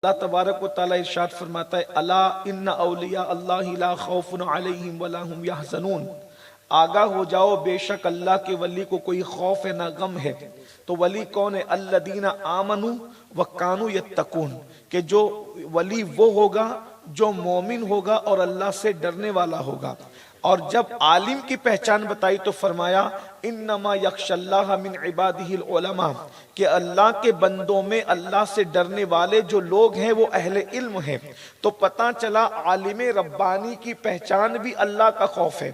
اللہ تبارک و تعالی ارشاد فرماتا ہے الا ان اولیاء اللہ لا خوف علیہم ولا هم یحزنون، آگاہ ہو جاؤ بے شک اللہ کے ولی کو کوئی خوف ہے نہ غم ہے۔ تو ولی کون ہے؟ الذین آمنوا وکانوا یتقون، کہ جو ولی وہ ہوگا جو مومن ہوگا اور اللہ سے ڈرنے والا ہوگا۔ اور جب عالم کی پہچان بتائی تو فرمایا انما یخشی اللہ من عبادہ العلماء، کہ اللہ کے بندوں میں اللہ سے ڈرنے والے جو لوگ ہیں وہ اہل علم ہیں۔ تو پتہ چلا عالم ربانی کی پہچان بھی اللہ کا خوف ہے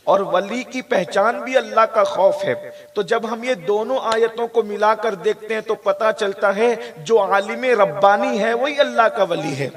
اور ولی کی پہچان بھی اللہ کا خوف ہے۔ تو جب ہم یہ دونوں آیتوں کو ملا کر دیکھتے ہیں تو پتہ چلتا ہے جو عالم ربانی ہے وہی اللہ کا ولی ہے،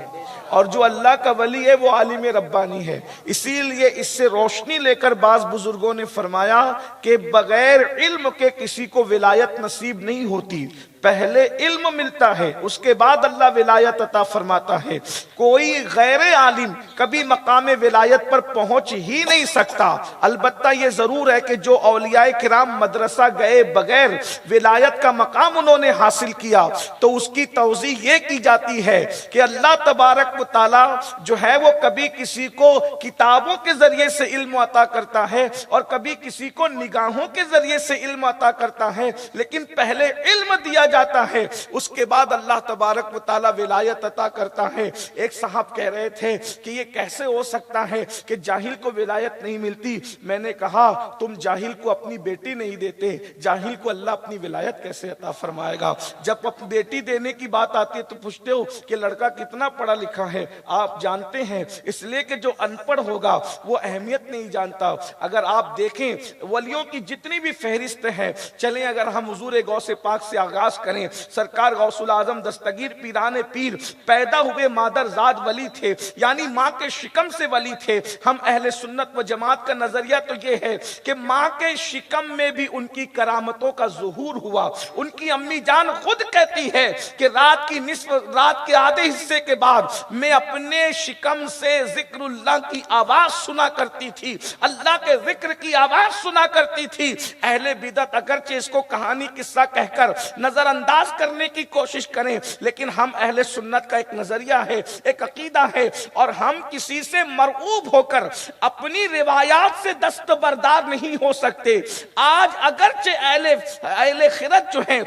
اور جو اللہ کا ولی ہے وہ عالم ربانی ہے۔ اسی لیے اس سے روشنی لے کر بعض بزرگوں نے فرمایا کہ بغیر علم کے کسی کو ولایت نصیب نہیں ہوتی، پہلے علم ملتا ہے اس کے بعد اللہ ولایت عطا فرماتا ہے۔ کوئی غیر عالم کبھی مقام ولایت پر پہنچ ہی نہیں سکتا۔ البتہ یہ ضرور ہے کہ جو اولیاء کرام مدرسہ گئے بغیر ولایت کا مقام انہوں نے حاصل کیا تو اس کی توضیح یہ کی جاتی ہے کہ اللہ تبارک و تعالی جو ہے وہ کبھی کسی کو کتابوں کے ذریعے سے علم عطا کرتا ہے اور کبھی کسی کو نگاہوں کے ذریعے سے علم عطا کرتا ہے، لیکن پہلے علم دیا جاتا ہے اس کے بعد اللہ تبارک و تعالی ولایت عطا کرتا ہے۔ ایک صاحب کہہ رہے تھے کہ یہ کیسے ہو سکتا ہے کہ جاہل کو ولایت نہیں ملتی؟ میں نے کہا تم جاہل کو اپنی بیٹی نہیں دیتے، جاہل کو اللہ اپنی ولایت کیسے عطا فرمائے گا؟ جب بیٹی دینے کی بات آتی ہے تو پوچھتے ہو کہ لڑکا کتنا پڑھا لکھا ہے؟ آپ جانتے ہیں اس لیے کہ جو ان پڑھ ہوگا وہ اہمیت نہیں جانتا۔ اگر آپ دیکھیں ولیوں کی جتنی بھی فہرست ہے، چلیں اگر ہم حضور غوث پاک سے آغاز کریں، سرکار غوث العظم دستگیر پیران پیر پیدا ہوئے مادر زاد ولی تھے، یعنی ماں کے شکم سے ولی تھے۔ ہم اہل سنت و جماعت کا نظریہ تو یہ ہے کہ ماں کے شکم میں بھی ان کی کرامتوں کا ظہور ہوا۔ ان کی امی جان خود کہتی ہے کہ رات کے آدھے حصے کے بعد میں اپنے شکم سے ذکر اللہ کی آواز سنا کرتی تھی، اللہ کے ذکر کی آواز سنا کرتی تھی۔ اہل بدعت اگرچہ اس کو کہانی قصہ کہہ کر نظر انداز کرنے کی کوشش کریں، لیکن ہم اہل سنت کا ایک نظریہ ہے، ایک عقیدہ ہے، اور ہم کسی سے مرعوب ہو کر اپنی روایات سے دستبردار نہیں ہو سکتے۔ آج اگرچہ اہل خرد جو ہیں،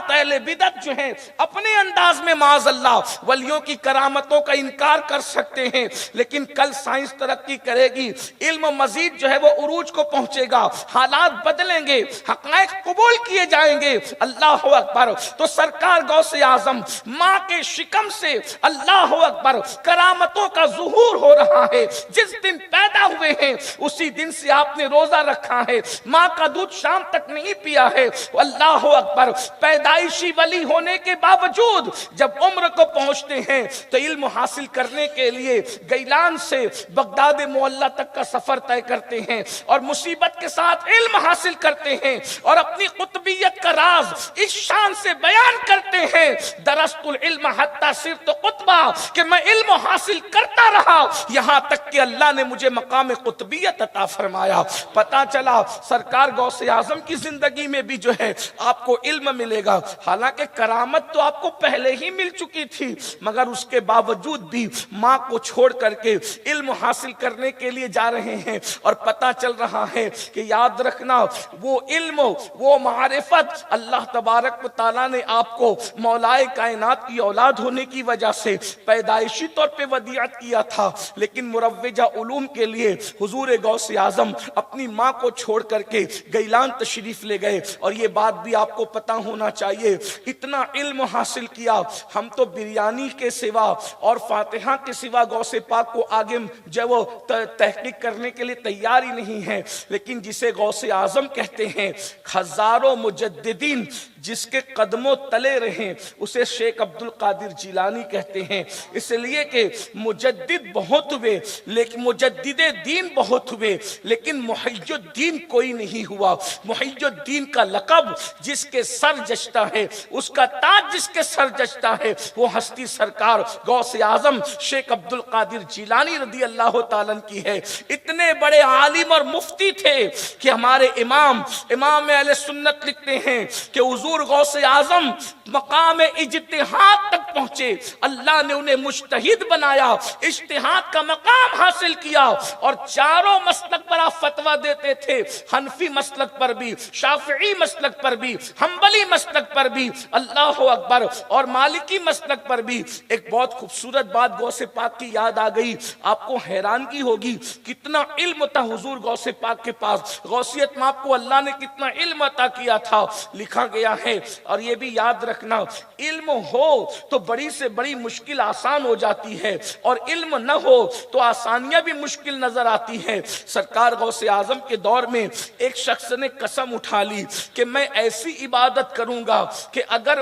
اہل بدعت جو ہیں، اپنے انداز میں معاذ اللہ ولیوں کی کرامتوں کا انکار کر سکتے ہیں، لیکن کل سائنس ترقی کرے گی، علم مزید جو ہے وہ عروج کو پہنچے گا، حالات بدلیں گے، حقائق قبول کیے جائیں گے۔ اللہ اکبر۔ تو سرکار غوث اعظم ماں کے شکم سے اللہ اکبر کرامتوں کا ظہور ہو رہا ہے۔ جس دن پیدا ہوئے ہیں اسی دن سے آپ نے روزہ رکھا ہے، ماں کا دودھ شام تک نہیں پیا ہے۔ اللہ اکبر۔ پیدائشی ولی ہونے کے باوجود جب عمر کو پہنچتے ہیں تو علم حاصل کرنے کے لیے گیلان سے بغداد معلیٰ تک کا سفر طے کرتے ہیں اور مصیبت کے ساتھ علم حاصل کرتے ہیں اور اپنی قطبیت کا راز اس شان سے بیان کرتے ہیں، درست العلم حتی صرت قطبہ، کہ میں علم حاصل کرتا رہا یہاں تک کہ اللہ نے مجھے مقام قطبیت عطا فرمایا۔ پتہ چلا سرکار غوث اعظم کی زندگی میں بھی جو ہے آپ کو علم ملے گا، حالانکہ کرامت تو آپ کو پہلے ہی مل چکی تھی، مگر اس کے باوجود بھی ماں کو چھوڑ کر کے علم حاصل کرنے کے لیے جا رہے ہیں، اور پتہ چل رہا ہے کہ یاد رکھنا وہ علم، وہ معرفت اللہ تبارک و تعالیٰ نے آپ کو مولائے کائنات کی اولاد ہونے کی وجہ سے پیدائشی طور پہ ودیعت کیا تھا، لیکن مروجہ علوم کے لیے حضور غوث اعظم اپنی ماں کو چھوڑ کر کے گیلان تشریف لے گئے۔ اور یہ بات بھی آپ کو پتہ ہونا چاہیے، اتنا علم حاصل کیا، ہم تو بریانی کے سوا اور فاتحہ کے سوا غوث پاک کو آگے جو وہ تحقیق کرنے کے لیے تیار ہی نہیں ہے، لیکن جسے غوث اعظم کہتے ہیں، ہزاروں مجددین جس کے قدموں تلے رہیں اسے شیخ عبد القادر جیلانی کہتے ہیں، اس لیے کہ مجدد بہت ہوئے لیکن مجدد دین بہت ہوئے، لیکن محی الدین کوئی نہیں ہوا۔ محی الدین کا لقب جس کے سر جچتا ہے، اس کا تاج جس کے سر جچتا ہے، وہ ہستی سرکار غوث اعظم شیخ عبد القادر جیلانی رضی اللہ تعالیٰ کی ہے۔ اتنے بڑے عالم اور مفتی تھے کہ ہمارے امام اہل سنت لکھتے ہیں کہ حضور غوث اعظم مقام اجتہاد تک پہنچے، اللہ نے انہیں مجتہد بنایا، اجتہاد کا مقام حاصل کیا، اور چاروں مسلک پر آپ فتویٰ دیتے تھے، حنفی مسلک پر بھی، شافعی مسلک پر بھی، حنبلی مسلک پر بھی، اللہ اکبر، اور مالکی مسلک پر بھی۔ ایک بہت خوبصورت بات غوث پاک کی یاد آ گئی، آپ کو حیرانگی ہوگی کتنا علم تھا حضور غوث پاک کے پاس، غوثیت میں آپ کو اللہ نے کتنا علم عطا کیا تھا۔ لکھا گیا ہے، اور یہ بھی یاد رکھنا، علم ہو تو بڑی سے بڑی مشکل آسان ہو جاتی ہے، اور علم نہ ہو تو آسانیاں بھی مشکل نظر آتی ہیں۔ سرکار غوث اعظم کے دور میں ایک شخص نے قسم اٹھا لی کہ میں ایسی عبادت کروں گا کہ اگر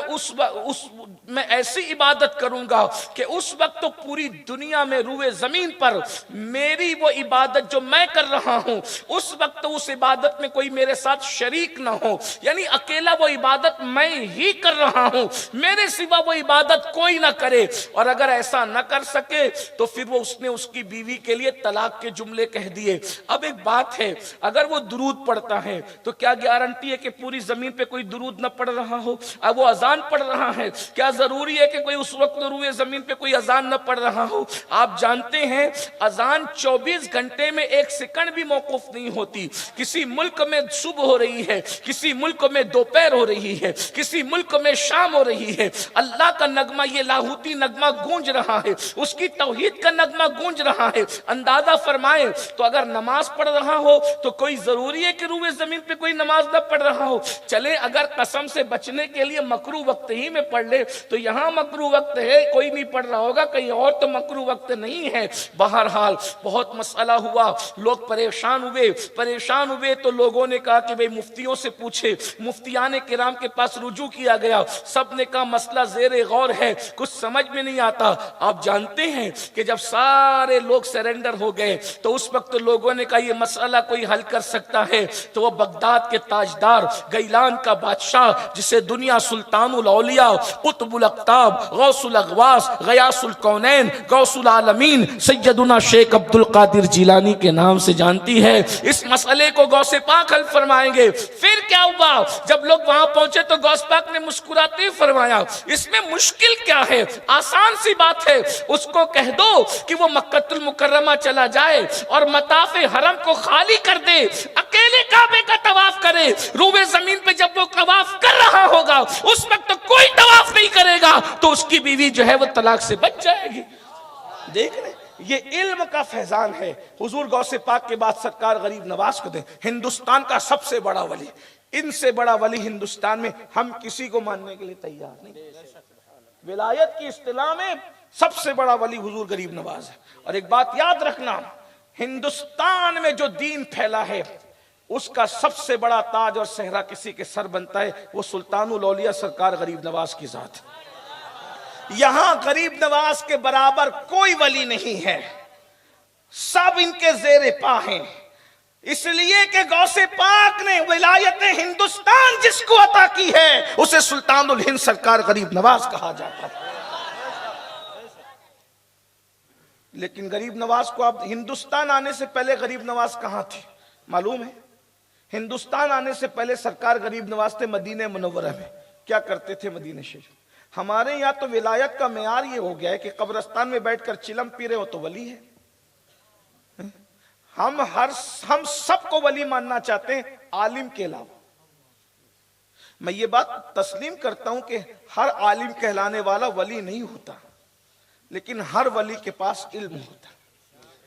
میں ایسی عبادت کروں گا کہ اس وقت تو پوری دنیا میں روئے زمین پر میری وہ عبادت جو میں کر رہا ہوں اس وقت تو اس عبادت میں کوئی میرے ساتھ شریک نہ ہو، یعنی اکیلا وہ عبادت میں ہی کر رہا ہوں، میرے سوا وہ عبادت کوئی نہ کرے، اور اگر ایسا نہ کر سکے تو پھر وہ اس نے اس کی بیوی کے لیے طلاق کے جملے کہہ دیے۔ اب ایک بات ہے، اگر وہ درود پڑھتا ہے تو کیا گارنٹی ہے کہ پوری زمین پہ کوئی درود نہ پڑھ رہا ہو؟ اب وہ اذان پڑھ رہا ہے، کیا ضروری ہے کہ کوئی اس وقت روئے زمین پہ کوئی اذان نہ پڑھ رہا ہو؟ آپ جانتے ہیں اذان 24 گھنٹے میں ایک سیکنڈ بھی موقوف نہیں ہوتی، کسی ملک میں صبح ہو رہی ہے، کسی ملک میں دوپہر ہو رہی ہے، کسی ملک میں شام ہو رہی ہے، اللہ کا نغمہ، یہ لاہوتی نغمہ گونج رہا ہے، اس کی توحید کا نغمہ گونج رہا ہے۔ اندازہ فرمائیں تو اگر نماز پڑھ رہا ہو تو کوئی ضروری ہے کہ روئے زمین پہ کوئی نماز نہ پڑھ رہا ہو؟ چلے اگر قسم سے بچنے کے لیے مکروہ وقت ہی میں پڑھ لے تو یہاں مکروہ وقت ہے، کوئی نہیں پڑھ رہا ہوگا، کہیں اور تو مکروہ وقت نہیں ہے۔ بہرحال بہت مسئلہ ہوا، لوگ پریشان ہوئے تو لوگوں نے کہا کہ بھئی مفتیوں سے پوچھے، مفتیان کرام کے پاس رجوع کیا گیا، سب نے کہا مسئلہ زیر غور ہے، کچھ سمجھ میں نہیں آتا۔ آپ جانتے ہیں کہ جب سارے لوگ سرنڈر ہو گئے تو اس وقت لوگوں نے کہا یہ مسئلہ کوئی حل کر سکتا ہے، تو وہ بغداد کے تاجدار، گیلان کا بادشاہ، جسے دنیا سلطان الاولیاء، قطب الاقطاب، غوث الاغواث، غیاث الکونین، غوث العالمین سیدنا شیخ عبد القادر جیلانی کے نام سے جانتی ہے، اس مسئلے کو غوث پاک حل فرمائیں گے۔ پھر کیا ہوا؟ جب لوگ وہاں پہنچے تو غوث پاک نے مسکراتے فرمایا اس میں مشکل کیا ہے، آسان سی بات ہے، اس کو کہہ دو کہ وہ مکہ المکرمہ چلا جائے اور مطاف حرم کو خالی کر دے، اکیلے کعبے کا طواف کرے، روئے زمین پہ جب وہ طواف کر رہا ہوگا اس وقت کوئی طواف نہیں کرے گا تو اس کی بیوی جو ہے وہ طلاق سے بچ جائے گی۔ دیکھ رہے یہ علم کا فیضان ہے۔ حضور غوث پاک کے بعد سرکار غریب نواز کو دیں، ہندوستان کا سب سے بڑا ولی، ان سے بڑا ولی ہندوستان میں ہم کسی کو ماننے کے لیے تیار نہیں۔ ولایت کی اصطلاح میں سب سے بڑا ولی حضور غریب نواز ہے۔ اور ایک بات یاد رکھنا، ہندوستان میں جو دین پھیلا ہے اس کا سب سے بڑا تاج اور صحرا کسی کے سر بنتا ہے، وہ سلطان الاولیاء سرکار غریب نواز کی ذات ہے۔ یہاں غریب نواز کے برابر کوئی ولی نہیں ہے، سب ان کے زیر پا ہیں، اس لیے کہ غوث پاک نے ولایت ہندوستان جس کو عطا کی ہے اسے سلطان الہند سرکار غریب نواز کہا جاتا ہے۔ لیکن غریب نواز کو اب ہندوستان آنے سے پہلے غریب نواز کہاں تھے معلوم ہے؟ ہندوستان آنے سے پہلے سرکار غریب نواز تھے مدینہ منورہ میں۔ کیا کرتے تھے مدینہ شریف؟ ہمارے یہاں تو ولایت کا معیار یہ ہو گیا ہے کہ قبرستان میں بیٹھ کر چلم پی رہے ہو تو ولی ہے۔ ہم سب کو ولی ماننا چاہتے ہیں عالم کے علاوہ۔ میں یہ بات تسلیم کرتا ہوں کہ ہر عالم کہلانے والا ولی نہیں ہوتا، لیکن ہر ولی کے پاس علم ہوتا،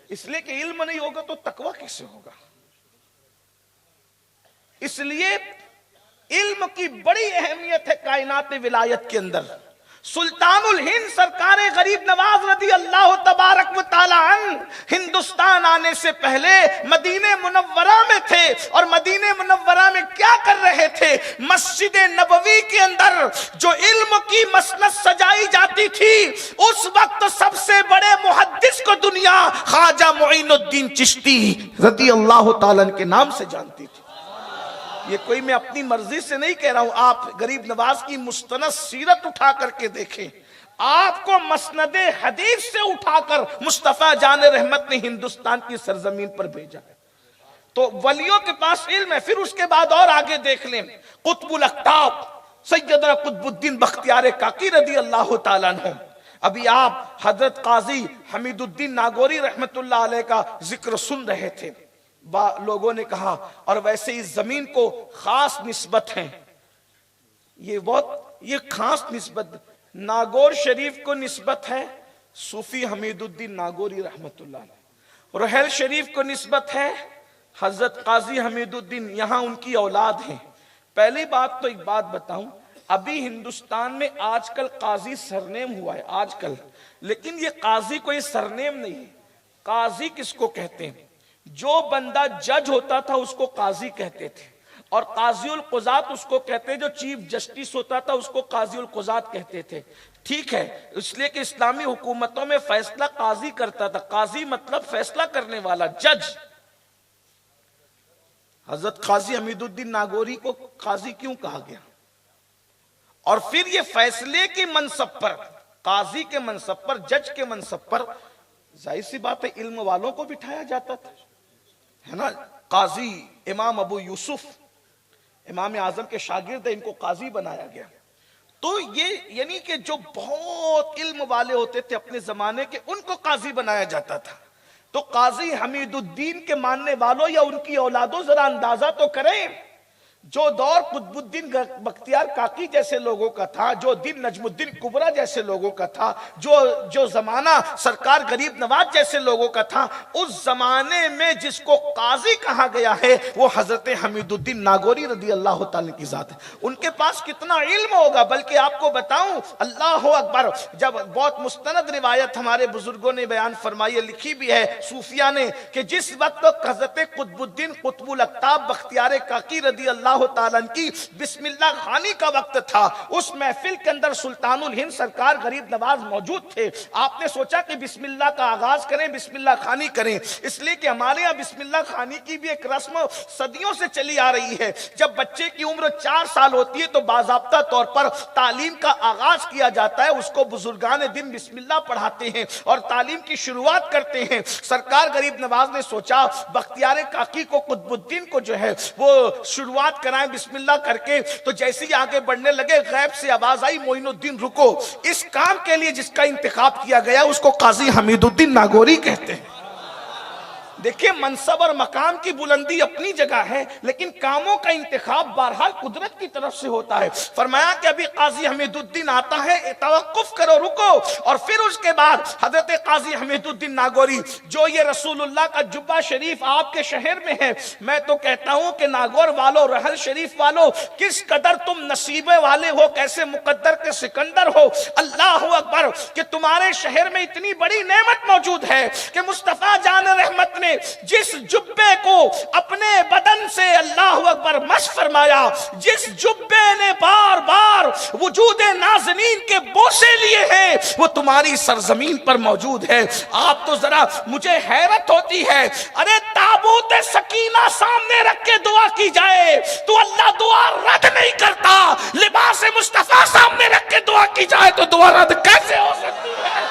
اس لیے کہ علم نہیں ہوگا تو تقویٰ کیسے ہوگا؟ اس لیے علم کی بڑی اہمیت ہے کائنات ولایت کے اندر۔ سلطان الہند سرکار غریب نواز رضی اللہ تبارک و تعالی عنہ ہندوستان آنے سے پہلے مدینہ منورہ میں تھے، اور مدینہ منورہ میں کیا کر رہے تھے؟ مسجد نبوی کے اندر جو علم کی مسند سجائی جاتی تھی اس وقت سب سے بڑے محدث کو دنیا خواجہ معین الدین چشتی رضی اللہ تعالیٰ عنہ کے نام سے جانتی تھی۔ یہ کوئی میں اپنی مرضی سے نہیں کہہ رہا ہوں، آپ غریب نواز کی مستند سیرت اٹھا کر کے دیکھیں، آپ کو مسند حدیث سے اٹھا کر مصطفیٰ جان رحمت نے ہندوستان کی سرزمین پر بھیجا ہے۔ تو ولیوں کے پاس علم ہے۔ پھر اس کے بعد اور آگے دیکھ لیں، قطب الاقطاب سیدنا قطب الدین بختیار کاکی رضی اللہ تعالیٰ عنہ. ابھی آپ حضرت قاضی حمید الدین ناگوری رحمت اللہ علیہ کا ذکر سن رہے تھے. لوگوں نے کہا اور ویسے اس زمین کو خاص نسبت ہے، یہ خاص نسبت ناگور شریف کو نسبت ہے صوفی حمید الدین ناگوری رحمت اللہ علیہ. رحیل شریف کو نسبت ہے حضرت قاضی حمید الدین، یہاں ان کی اولاد ہیں. پہلی بات تو ایک بات بتاؤں، ابھی ہندوستان میں آج کل قاضی سرنیم ہوا ہے آج کل، لیکن یہ قاضی کوئی سرنیم نہیں ہے. قاضی کس کو کہتے ہیں؟ جو بندہ جج ہوتا تھا اس کو قاضی کہتے تھے، اور قاضی القضات اس کو کہتے، جو چیف جسٹس ہوتا تھا اس کو قاضی القضات کہتے تھے. ٹھیک ہے، اس لیے کہ اسلامی حکومتوں میں فیصلہ قاضی کرتا تھا. قاضی مطلب فیصلہ کرنے والا، جج. حضرت قاضی حمید الدین ناگوری کو قاضی کیوں کہا گیا؟ اور پھر یہ فیصلے کے منصب پر، قاضی کے منصب پر، جج کے منصب پر ظاہر سی بات ہے علم والوں کو بٹھایا جاتا تھا، ہے نا. قاضی امام ابو یوسف امام اعظم کے شاگرد ہیں، ان کو قاضی بنایا گیا. تو یہ یعنی کہ جو بہت علم والے ہوتے تھے اپنے زمانے کے، ان کو قاضی بنایا جاتا تھا. تو قاضی حمید الدین کے ماننے والوں یا ان کی اولادوں ذرا اندازہ تو کریں، جو دور قطب الدین بختیار کاکی جیسے لوگوں کا تھا، جو دن نجم الدین کبرا جیسے لوگوں کا تھا، جو زمانہ سرکار غریب نواز جیسے لوگوں کا تھا، اس زمانے میں جس کو قاضی کہا گیا ہے وہ حضرت حمید الدین ناگوری رضی اللہ تعالیٰ کی ذات ہے. ان کے پاس کتنا علم ہوگا. بلکہ آپ کو بتاؤں، اللہ اکبر، جب بہت مستند روایت ہمارے بزرگوں نے بیان فرمائی ہے، لکھی بھی ہے صوفیہ نے، کہ جس وقت حضرت قطب الدین قطب الاقطاب بختیار کاکی رضی اللہ تعالیٰ کی بسم اللہ خوانی کا وقت تھا، اس محفل کے اندر سلطان الہند سرکار غریب نواز موجود تھے. آپ نے سوچا کہ بسم اللہ کا آغاز کریں، بسم اللہ خوانی کریں، اس لیے کہ ہمارے یہاں بسم اللہ خوانی کی بھی ایک رسم صدیوں سے چلی آ رہی ہے. جب بچے کی عمر 4 سال ہوتی ہے تو باضابطہ طور پر تعلیم کا آغاز کیا جاتا ہے، اس کو بزرگان دین بسم اللہ پڑھاتے ہیں اور تعلیم کی شروعات کرتے ہیں. سرکار غریب نواز نے سوچا بختیار کاکی کو، قطب الدین کو جو ہے وہ شروعات کرائیں بسم اللہ کر کے. تو جیسے ہی آگے بڑھنے لگے، غیب سے آواز آئی، معین الدین رکو. اس کام کے لیے جس کا انتخاب کیا گیا اس کو قاضی حمید الدین ناگوری کہتے ہیں. دیکھیں، منصب اور مقام کی بلندی اپنی جگہ ہے، لیکن کاموں کا انتخاب بہرحال قدرت کی طرف سے ہوتا ہے. فرمایا کہ ابھی قاضی حمید الدین آتا ہے، توقف کرو، رکو. اور پھر اس کے بعد حضرت قاضی حمید الدین ناگوری، جو یہ رسول اللہ کا جبہ شریف آپ کے شہر میں ہے، میں تو کہتا ہوں کہ ناگور والو، رحل شریف والو، کس قدر تم نصیبے والے ہو، کیسے مقدر کے سکندر ہو. اللہ اکبر، کہ تمہارے شہر میں اتنی بڑی نعمت موجود ہے کہ مصطفیٰ جان رحمت نے جس جبے کو اپنے بدن سے، اللہ اکبر، مس فرمایا، جس جبے نے بار بار وجود نازنین کے بوسے لیے ہیں، وہ تمہاری سرزمین پر موجود ہے. آپ تو ذرا، مجھے حیرت ہوتی ہے، ارے تابوت سکینہ سامنے رکھ کے دعا کی جائے تو اللہ دعا رد نہیں کرتا، لباس مصطفیٰ سامنے رکھ کے دعا کی جائے تو دعا رد کیسے ہو سکتی ہے؟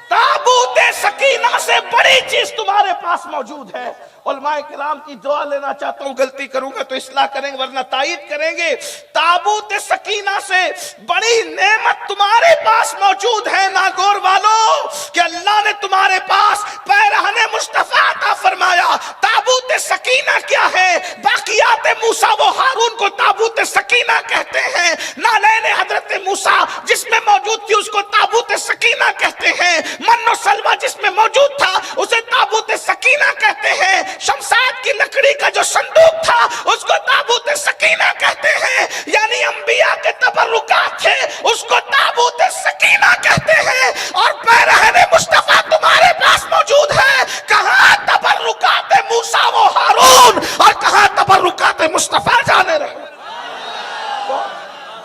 تابوت سکینہ سے بڑی چیز تمہارے پاس موجود ہے. علماء کرام کی دعا لینا چاہتا ہوں، غلطی کروں گا تو اصلاح کریں گے ورنہ تائید کریں گے. تابوت سکینہ سے بڑی نعمت تمہارے پاس موجود ہے ناگور والو، کہ اللہ نے تمہارے پاس پیرہن مصطفیٰ عطا فرمایا. تابوت سکینہ کیا ہے؟ باقیات موسیٰ و ہارون کو تابوت سکینہ کہتے ہیں. نالین حضرت موسیٰ جس میں موجود تھی اس کو تابوت سکینہ کہتے ہیں. من و سلوہ جس میں موجود تھا اسے تابوت سکینہ کہتے ہیں. شمشاد کی لکڑی کا جو صندوق تھا اس کو تابوت سکینہ کہتے ہیں. یعنی انبیاء کے تبرکات تھے، اس کو تابوت سکینہ کہتے ہیں. اور پیرہن مصطفیٰ تمہارے پاس موجود ہے. کہاں تبرکات موسیٰ و ہارون اور کہاں تبرکات مصطفیٰ جانے رہے.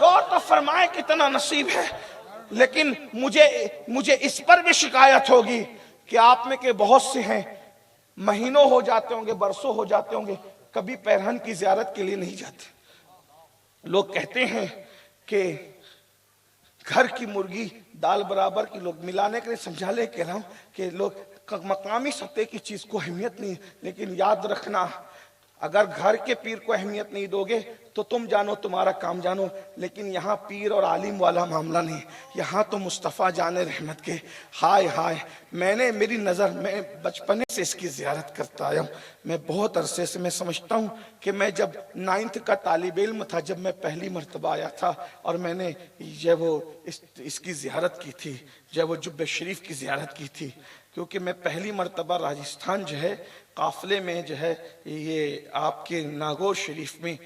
غور تو فرمائے کتنا نصیب ہے. لیکن مجھے اس پر بھی شکایت ہوگی کہ آپ میں کے بہت سے ہیں، مہینوں ہو جاتے ہوں گے، برسوں ہو جاتے ہوں گے، کبھی پیرہن کی زیارت کے لیے نہیں جاتے. لوگ کہتے ہیں کہ گھر کی مرغی دال برابر کی، لوگ ملانے کے لیے سمجھا لے کہہ رہا ہوں کہ لوگ مقامی سطح کی چیز کو اہمیت نہیں ہے. لیکن یاد رکھنا، اگر گھر کے پیر کو اہمیت نہیں دو گے تو تم جانو تمہارا کام جانو، لیکن یہاں پیر اور عالم والا معاملہ نہیں، یہاں تو مصطفیٰ جان رحمت کے ہائے ہائے، میری نظر میں بچپنے سے اس کی زیارت کرتا آیا ہوں، میں بہت عرصے سے میں سمجھتا ہوں کہ میں جب 9th کا طالب علم تھا، جب میں پہلی مرتبہ آیا تھا اور میں نے جب وہ اس کی زیارت کی تھی، جب وہ جب شریف کی زیارت کی تھی، کیونکہ میں پہلی مرتبہ راجستھان جو ہے قافلے میں جو ہے یہ آپ کے ناگور شریف میں،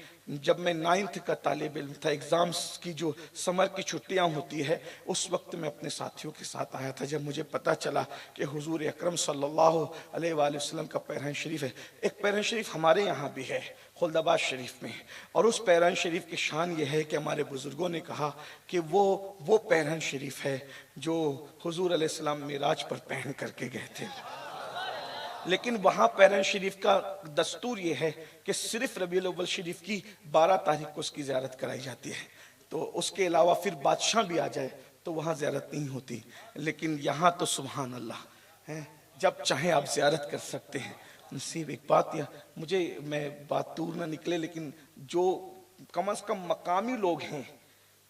جب میں 9th کا طالب علم تھا، ایگزامز کی جو سمر کی چھٹیاں ہوتی ہے، اس وقت میں اپنے ساتھیوں کے ساتھ آیا تھا، جب مجھے پتا چلا کہ حضور اکرم صلی اللہ علیہ وآلہ وسلم کا پیرہن شریف ہے۔ ایک پیرہن شریف ہمارے یہاں بھی ہے خلد آباد شریف میں، اور اس پیرہن شریف کی شان یہ ہے کہ ہمارے بزرگوں نے کہا کہ وہ پیرہن شریف ہے جو حضور علیہ السلام معراج پر پہن کر کے گئے تھے۔ لیکن وہاں پیرہن شریف کا دستور یہ ہے کہ صرف ربیع الاول شریف کی 12 تاریخ کو اس کی زیارت کرائی جاتی ہے، تو اس کے علاوہ پھر بادشاہ بھی آ جائے تو وہاں زیارت نہیں ہوتی، لیکن یہاں تو سبحان اللہ ہے، جب چاہیں آپ زیارت کر سکتے ہیں۔ نصیب ایک بات میں بات دور نہ نکلے، لیکن جو کم از کم مقامی لوگ ہیں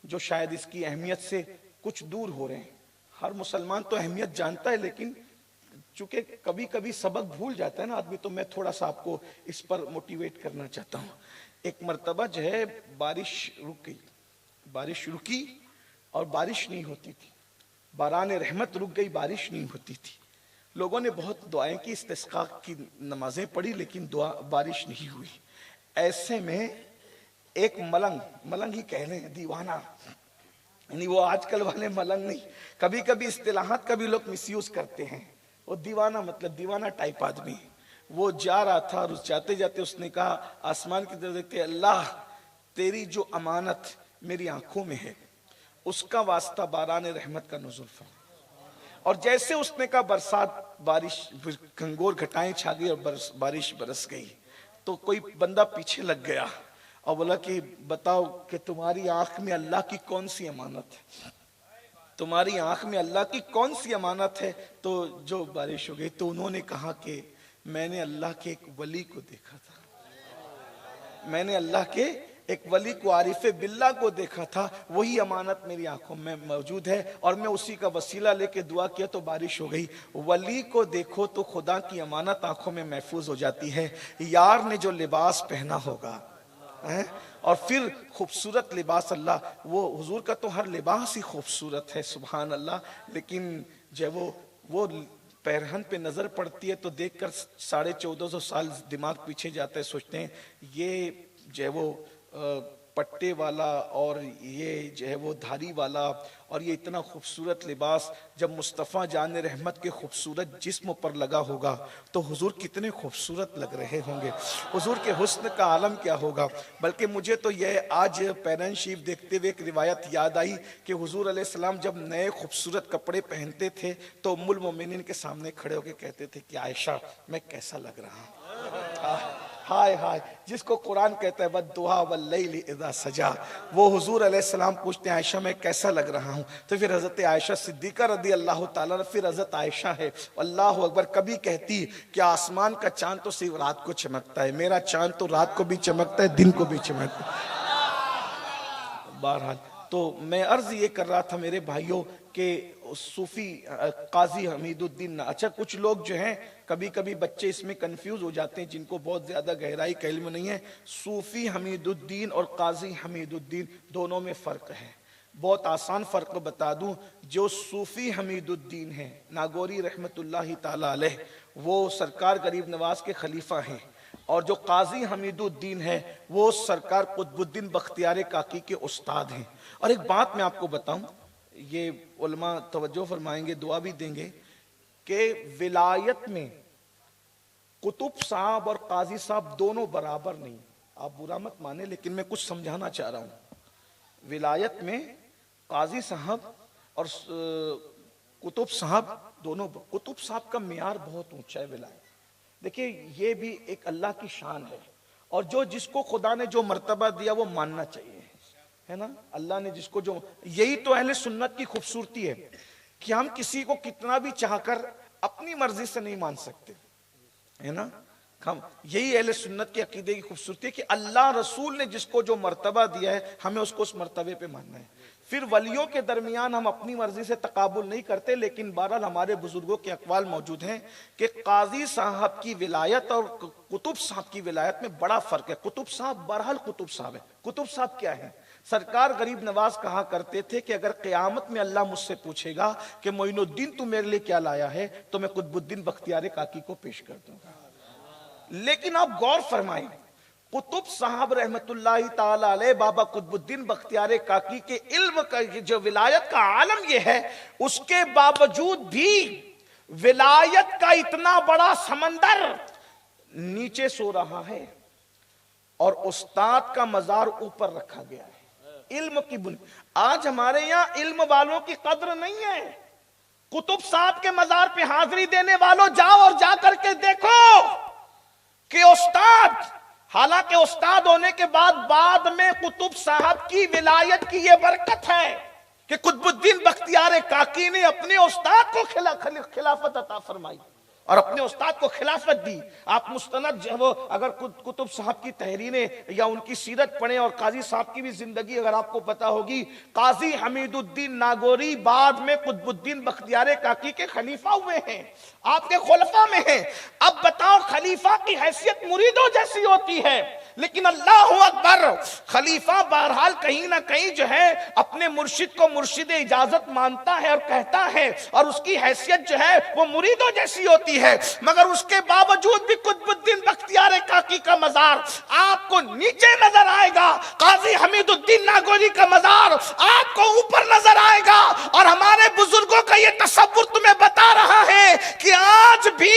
جو شاید اس کی اہمیت سے کچھ دور ہو رہے ہیں، ہر مسلمان تو اہمیت جانتا ہے، لیکن چونکہ کبھی کبھی سبق بھول جاتا ہے نا آدمی، تو میں تھوڑا سا آپ کو اس پر موٹیویٹ کرنا چاہتا ہوں۔ ایک مرتبہ جو ہے بارش رک گئی، بارش رکی اور بارش نہیں ہوتی تھی، باران رحمت رک گئی، بارش نہیں ہوتی تھی، لوگوں نے بہت دعائیں کی، استسقاء کی نمازیں پڑھی، لیکن بارش نہیں ہوئی۔ ایسے میں ایک ملنگ ہی کہہ لیں، دیوانہ، یعنی وہ آج کل والے ملنگ نہیں، کبھی کبھی اصطلاحات کا بھی لوگ مس یوز کرتے ہیں، وہ دیوانہ مطلب دیوانہ ٹائپ آدمی، وہ جا رہا تھا اور جاتے جاتے اس نے کہا آسمان کی طرف دیکھتے، اللہ تیری جو امانت میری آنکھوں میں ہے اس کا واسطہ باران رحمت کا نزول فرما۔ اور جیسے اس نے کہا برسات، بارش، گھنگور گھٹائیں چھا گئی اور بارش برس گئی، تو کوئی بندہ پیچھے لگ گیا اور بولا کہ بتاؤ کہ تمہاری آنکھ میں اللہ کی کون سی امانت ہے، تمہاری آنکھ میں اللہ کی کون سی امانت ہے؟ تو جو بارش ہو گئی، تو انہوں نے کہا کہ میں نے اللہ کے ایک ولی کو دیکھا تھا، میں نے اللہ کے ایک ولی کو، عارف باللہ کو دیکھا تھا، وہی امانت میری آنکھوں میں موجود ہے، اور میں اسی کا وسیلہ لے کے دعا کیا تو بارش ہو گئی۔ ولی کو دیکھو تو خدا کی امانت آنکھوں میں محفوظ ہو جاتی ہے۔ یار نے جو لباس پہنا ہوگا اور پھر خوبصورت لباس، اللہ، وہ حضور کا تو ہر لباس ہی خوبصورت ہے، سبحان اللہ، لیکن جب وہ پیرہن پہ نظر پڑتی ہے تو دیکھ کر 1450 سال دماغ پیچھے جاتا ہے، سوچتے ہیں یہ جو ہے وہ پٹے والا اور یہ جو ہے وہ دھاری والا اور یہ اتنا خوبصورت لباس جب مصطفیٰ جان رحمت کے خوبصورت جسم پر لگا ہوگا تو حضور کتنے خوبصورت لگ رہے ہوں گے، حضور کے حسن کا عالم کیا ہوگا۔ بلکہ مجھے تو یہ آج پیرہن شریف دیکھتے ہوئے ایک روایت یاد آئی کہ حضور علیہ السلام جب نئے خوبصورت کپڑے پہنتے تھے تو ام المومنین کے سامنے کھڑے ہو کے کہتے تھے کہ عائشہ میں کیسا لگ رہا ہوں، ہائے ہائے، جس کو قرآن کہتا ہے وَالضُّحَىٰ وَاللَّيْلِ إِذَا سَجَىٰ، وہ حضور علیہ السلام پوچھتے ہیں عائشہ میں کیسا لگ رہا ہوں، تو پھر حضرت عائشہ صدیقہ رضی اللہ تعالیٰ، پھر حضرت عائشہ ہے اللہ اکبر، کبھی کہتی کہ آسمان کا چاند تو صرف رات کو چمکتا ہے، میرا چاند تو رات کو بھی چمکتا ہے، دن کو بھی چمکتا ہے۔ بہرحال تو میں عرض یہ کر رہا تھا میرے بھائیوں کہ صوفی قاضی حمید الدین، اچھا کچھ لوگ جو ہیں کبھی کبھی بچے اس میں کنفیوز ہو جاتے ہیں جن کو بہت زیادہ گہرائی کا علم نہیں ہے، صوفی حمید الدین اور قاضی حمید الدین دونوں میں فرق ہے۔ بہت آسان فرق بتا دوں، جو صوفی حمید الدین ہیں ناگوری رحمت اللہ تعالی علیہ، وہ سرکار غریب نواز کے خلیفہ ہیں، اور جو قاضی حمید الدین ہے وہ سرکار قطب الدین بختیار کاکی کے استاد ہیں۔ اور ایک بات میں آپ کو بتاؤں، یہ علماء توجہ فرمائیں گے، دعا بھی دیں گے، کہ ولایت میں قطب صاحب اور قاضی صاحب دونوں برابر نہیں، آپ برا مت مانے لیکن میں کچھ سمجھانا چاہ رہا ہوں۔ ولایت میں قاضی صاحب اور قطب صاحب دونوں، قطب صاحب کا معیار بہت اونچا ہے ولایت، دیکھیں یہ بھی ایک اللہ کی شان ہے، اور جس کو خدا نے جو مرتبہ دیا وہ ماننا چاہیے، ہے نا، اللہ نے جس کو جو، یہی تو اہل سنت کی خوبصورتی ہے کہ ہم کسی کو کتنا بھی چاہ کر اپنی مرضی سے نہیں مان سکتے، ہے نا، یہی اہل سنت کے عقیدے کی خوبصورتی ہے کہ اللہ رسول نے جس کو جو مرتبہ دیا ہے ہمیں اس کو اس مرتبے پہ ماننا ہے. پھر ولیوں کے درمیان ہم اپنی مرضی سے تقابل نہیں کرتے، لیکن بہرحال ہمارے بزرگوں کے اقوال موجود ہیں کہ قاضی صاحب کی ولایت اور قطب صاحب کی ولایت میں بڑا فرق ہے. قطب صاحب بہرحال قطب صاحب ہے. قطب صاحب کیا ہے؟ سرکار غریب نواز کہا کرتے تھے کہ اگر قیامت میں اللہ مجھ سے پوچھے گا کہ معین الدین تو میرے لیے کیا لایا ہے، تو میں قطب الدین بختیار کاکی کو پیش کر دوں گا. لیکن آپ غور فرمائیں، قطب صاحب رحمت اللہ تعالی علیہ بابا قطب الدین بختیار کاکی کے علم کا جو ولایت کا عالم یہ ہے، اس کے باوجود بھی ولایت کا اتنا بڑا سمندر نیچے سو رہا ہے اور استاد کا مزار اوپر رکھا گیا ہے. علم کی آج ہمارے یہاں علم والوں کی قدر نہیں ہے. قطب صاحب کے مزار پہ حاضری دینے والوں جاؤ اور جا کر کے دیکھو کہ استاد، حالانکہ استاد ہونے کے بعد میں قطب صاحب کی ولایت کی یہ برکت ہے کہ قطب الدین بختیار کاکی نے اپنے استاد کو خلافت عطا فرمائی اور اپنے استاد کو خلافت دی. آپ مستند وہ اگر قطب صاحب کی تحریریں یا ان کی سیرت پڑھیں اور قاضی صاحب کی بھی زندگی اگر آپ کو پتا ہوگی، قاضی حمید الدین ناگوری بعد میں قطب الدین بختیار کاکی کے خلیفہ ہوئے ہیں، آپ کے خلفاء میں ہیں. اب بتاؤ، خلیفہ کی حیثیت مریدوں جیسی ہوتی ہے، لیکن اللہ اکبر، خلیفہ بہرحال کہیں نہ کہیں جو ہے اپنے مرشد کو مرشد اجازت مانتا ہے اور کہتا ہے، اور اس کی حیثیت جو ہے وہ مریدوں جیسی ہوتی ہے. مگر اس کے باوجود بھی قطب الدین بختیار کاکی کا مزار آپ کو نیچے نظر آئے گا، قاضی حمید الدین ناگوری کا مزار آپ کو اوپر نظر آئے گا. اور ہمارے بزرگوں کا یہ تصور تمہیں بتا رہا ہے کہ آج بھی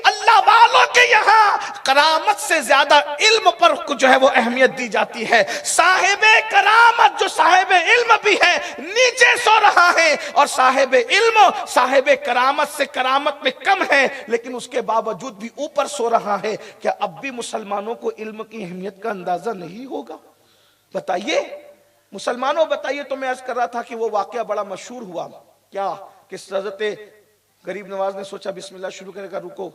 اللہ والوں کے یہاں کرامت سے زیادہ علم پر جو ہے وہ اہمیت دی جاتی ہے. صاحب کرامت جو صاحب علم بھی ہے نیچے سو رہا ہے، اور صاحب علم صاحب کرامت سے کرامت میں کم ہے لیکن اس کے باوجود بھی اوپر سو رہا ہے. کیا اب بھی مسلمانوں کو علم کی اہمیت کا اندازہ نہیں ہوگا؟ بتائیے مسلمانوں، بتائیے. تو میں عرض کر رہا تھا کہ وہ واقعہ بڑا مشہور ہوا، کیا کہ حضرت غریب نواز نے سوچا بسم اللہ شروع کرے گا، رکو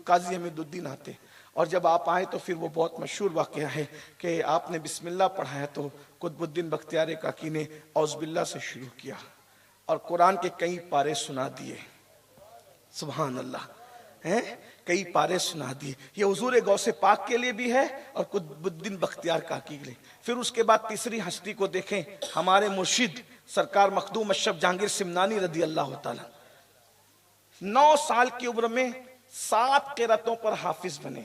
قاضی حمید الدین آتے. اور جب آپ آئے تو پھر وہ بہت مشہور واقعہ ہے کہ آپ نے بسم اللہ پڑھایا تو قطب الدین بختیار کاکی نے اعوذ باللہ سے شروع کیا اور قرآن کے کئی پارے سنا دیے. سبحان اللہ، کئی پارے سنا دیے. یہ حضور غوث پاک کے لیے بھی ہے اور قطب الدین بختیار کاکی کے لیے. پھر اس کے بعد تیسری ہستی کو دیکھیں، ہمارے مرشد سرکار مخدوم اشرف جہانگیر سمنانی رضی اللہ تعالی. 9 سال کی عمر میں 7 قرأتوں پر حافظ بنے،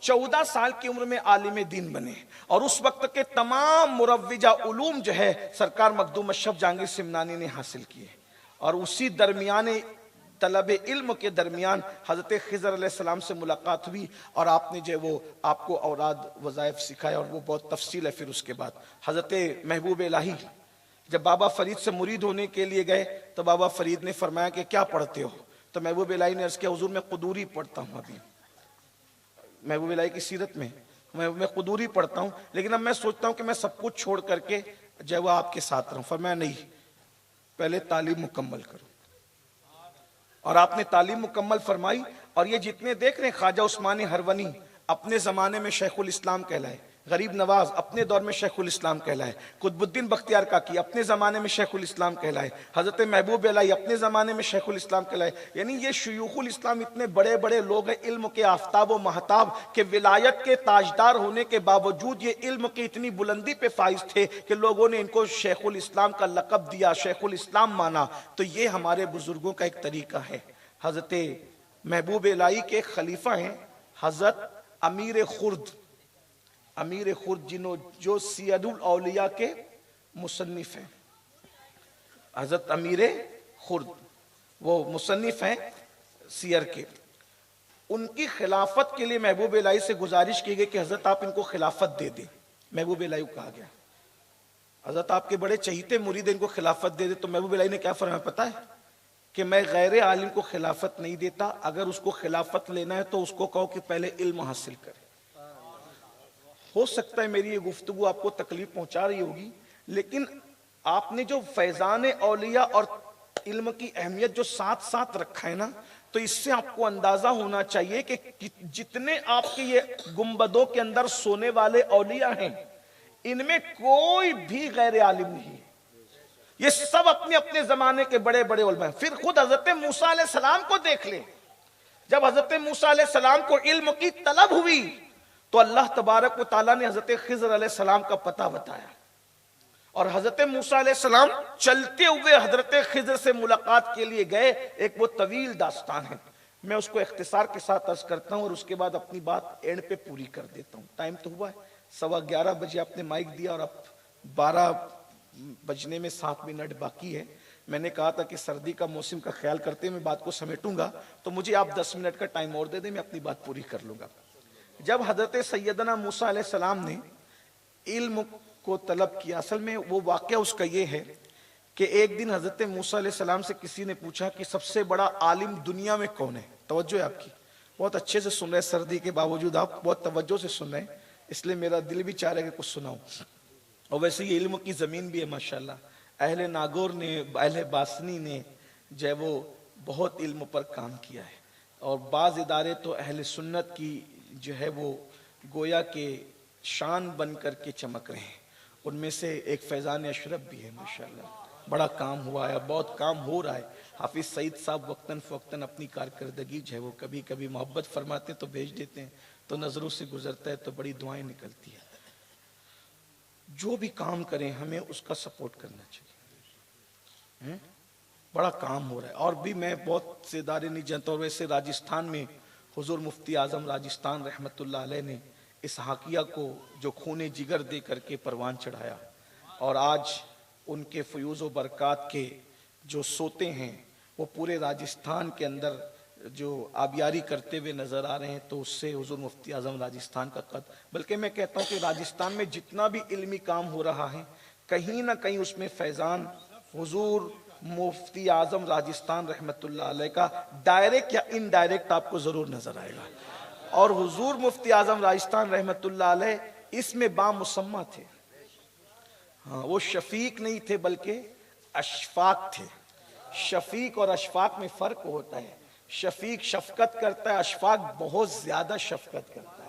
14 سال کی عمر میں عالم دین بنے، اور اس وقت کے تمام مروجہ علوم جو ہے سرکار مخدوم اشرف جہانگیر سمنانی نے حاصل کیے. اور اسی درمیان طلب علم کے درمیان حضرت خضر علیہ السلام سے ملاقات ہوئی اور آپ نے جو وہ آپ کو اوراد وظائف سکھایا، اور وہ بہت تفصیل ہے. پھر اس کے بعد حضرت محبوب الہی جب بابا فرید سے مرید ہونے کے لیے گئے تو بابا فرید نے فرمایا کہ کیا پڑھتے ہو؟ تو محبوب الہی نے عرض کیا حضور میں قدوری پڑھتا ہوں. ابھی محبوب الہی کی سیرت میں میں قدوری پڑھتا ہوں، لیکن اب میں سوچتا ہوں کہ میں سب کچھ چھوڑ کر کے جو وہ آپ کے ساتھ رہوں. فرمایا نہیں، پہلے تعلیم مکمل کرو. اور آپ نے تعلیم مکمل فرمائی. اور یہ جتنے دیکھ رہے ہیں، خواجہ عثمانی ہرونی اپنے زمانے میں شیخ الاسلام کہلائے، غریب نواز اپنے دور میں شیخ الاسلام کہلائے، قطب الدین بختیار کاکی اپنے زمانے میں شیخ الاسلام کہلائے، حضرت محبوب الہی اپنے زمانے میں شیخ الاسلام کہلائے. یعنی یہ شیوخ الاسلام اتنے بڑے بڑے لوگ ہیں، علم کے آفتاب و مہتاب کے ولایت کے تاجدار ہونے کے باوجود یہ علم کی اتنی بلندی پہ فائز تھے کہ لوگوں نے ان کو شیخ الاسلام کا لقب دیا، شیخ الاسلام مانا. تو یہ ہمارے بزرگوں کا ایک طریقہ ہے. حضرت محبوب الہی کے خلیفہ ہیں حضرت امیر خرد، امیر خرد جو سید الاولیاء کے مصنف ہیں. حضرت امیر خرد وہ مصنف ہیں سیر کے. ان کی خلافت کے لیے محبوب الہی سے گزارش کی گئی کہ حضرت آپ ان کو خلافت دے دیں. محبوب الہی کو کہا گیا حضرت آپ کے بڑے چہیتے مرید ان کو خلافت دے دے. تو محبوب الہی نے کیا فرمایا پتہ ہے کہ میں غیر عالم کو خلافت نہیں دیتا، اگر اس کو خلافت لینا ہے تو اس کو کہو کہ پہلے علم حاصل کرے. ہو سکتا ہے میری یہ گفتگو آپ کو تکلیف پہنچا رہی ہوگی، لیکن آپ نے جو فیضان اولیاء اور علم کی اہمیت جو ساتھ ساتھ رکھا ہے نا، تو اس سے آپ کو اندازہ ہونا چاہیے کہ جتنے آپ کے یہ گنبدوں کے اندر سونے والے اولیاء ہیں، ان میں کوئی بھی غیر عالم نہیں ہے، یہ سب اپنے اپنے زمانے کے بڑے بڑے علماء ہیں۔ پھر خود حضرت موسیٰ علیہ السلام کو دیکھ لیں، جب حضرت موسیٰ علیہ السلام کو علم کی طلب ہوئی تو اللہ تبارک و تعالیٰ نے حضرت خضر علیہ السلام کا پتہ بتایا، اور حضرت موسیٰ علیہ السلام چلتے ہوئے حضرت خضر سے ملاقات کے لیے گئے۔ ایک وہ طویل داستان ہے، میں اس کو اختصار کے ساتھ عرض کرتا ہوں اور اس کے بعد اپنی بات اینڈ پہ پوری کر دیتا ہوں۔ ٹائم تو ہوا ہے 11:15 بجے آپ نے مائک دیا اور اب 12 بجنے میں 7 منٹ باقی ہے۔ میں نے کہا تھا کہ سردی کا موسم کا خیال کرتے میں بات کو سمیٹوں گا، تو مجھے آپ 10 منٹ کا ٹائم اور دے دیں، میں اپنی بات پوری کر لوں گا۔ جب حضرت سیدنا موسیٰ علیہ السلام نے علم کو طلب کیا، اصل میں وہ واقعہ اس کا یہ ہے کہ ایک دن حضرت موسیٰ علیہ السلام سے کسی نے پوچھا کہ سب سے بڑا عالم دنیا میں کون ہے؟ توجہ ہے آپ کی، بہت اچھے سے سن رہے، سردی کے باوجود آپ بہت توجہ سے سن رہے ہیں، اس لیے میرا دل بھی چاہ رہا ہے کہ کچھ سناؤں۔ اور ویسے یہ علم کی زمین بھی ہے ماشاءاللہ، اہل ناگور نے، اہل باسنی نے جو ہے وہ بہت علم پر کام کیا ہے، اور بعض ادارے تو اہل سنت کی جو ہے وہ گویا کہ شان بن کر کے چمک رہے ہیں، ان میں سے ایک فیضان اشرف بھی ہے ماشاءاللہ، بڑا کام ہوا ہے، بہت کام ہو رہا ہے۔ حافظ سعید صاحب وقتاً فوقتاً اپنی کارکردگی جو ہے وہ کبھی کبھی محبت فرماتے ہیں تو بھیج دیتے ہیں، تو نظروں سے گزرتا ہے تو بڑی دعائیں نکلتی ہیں۔ جو بھی کام کریں ہمیں اس کا سپورٹ کرنا چاہیے، بڑا کام ہو رہا ہے۔ اور بھی میں بہت سے ادارے نہیں جانتا، اور ویسے راجستھان میں حضور مفتی اعظم راجستھان رحمت اللہ علیہ نے اس حاکیہ کو جو خون جگر دے کر کے پروان چڑھایا، اور آج ان کے فیوز و برکات کے جو سوتے ہیں وہ پورے راجستھان کے اندر جو آبیاری کرتے ہوئے نظر آ رہے ہیں، تو اس سے حضور مفتی اعظم راجستھان کا قد، بلکہ میں کہتا ہوں کہ راجستھان میں جتنا بھی علمی کام ہو رہا ہے کہیں نہ کہیں اس میں فیضان حضور مفتی اعظم راجستھان رحمت اللہ علیہ کا ڈائریکٹ یا انڈائریکٹ آپ کو ضرور نظر آئے گا۔ اور حضور مفتی اعظم راجستھان رحمت اللہ علیہ اس میں بامسمہ تھے، ہاں وہ شفیق نہیں تھے بلکہ اشفاق تھے۔ شفیق اور اشفاق میں فرق ہوتا ہے، شفیق شفقت کرتا ہے، اشفاق بہت زیادہ شفقت کرتا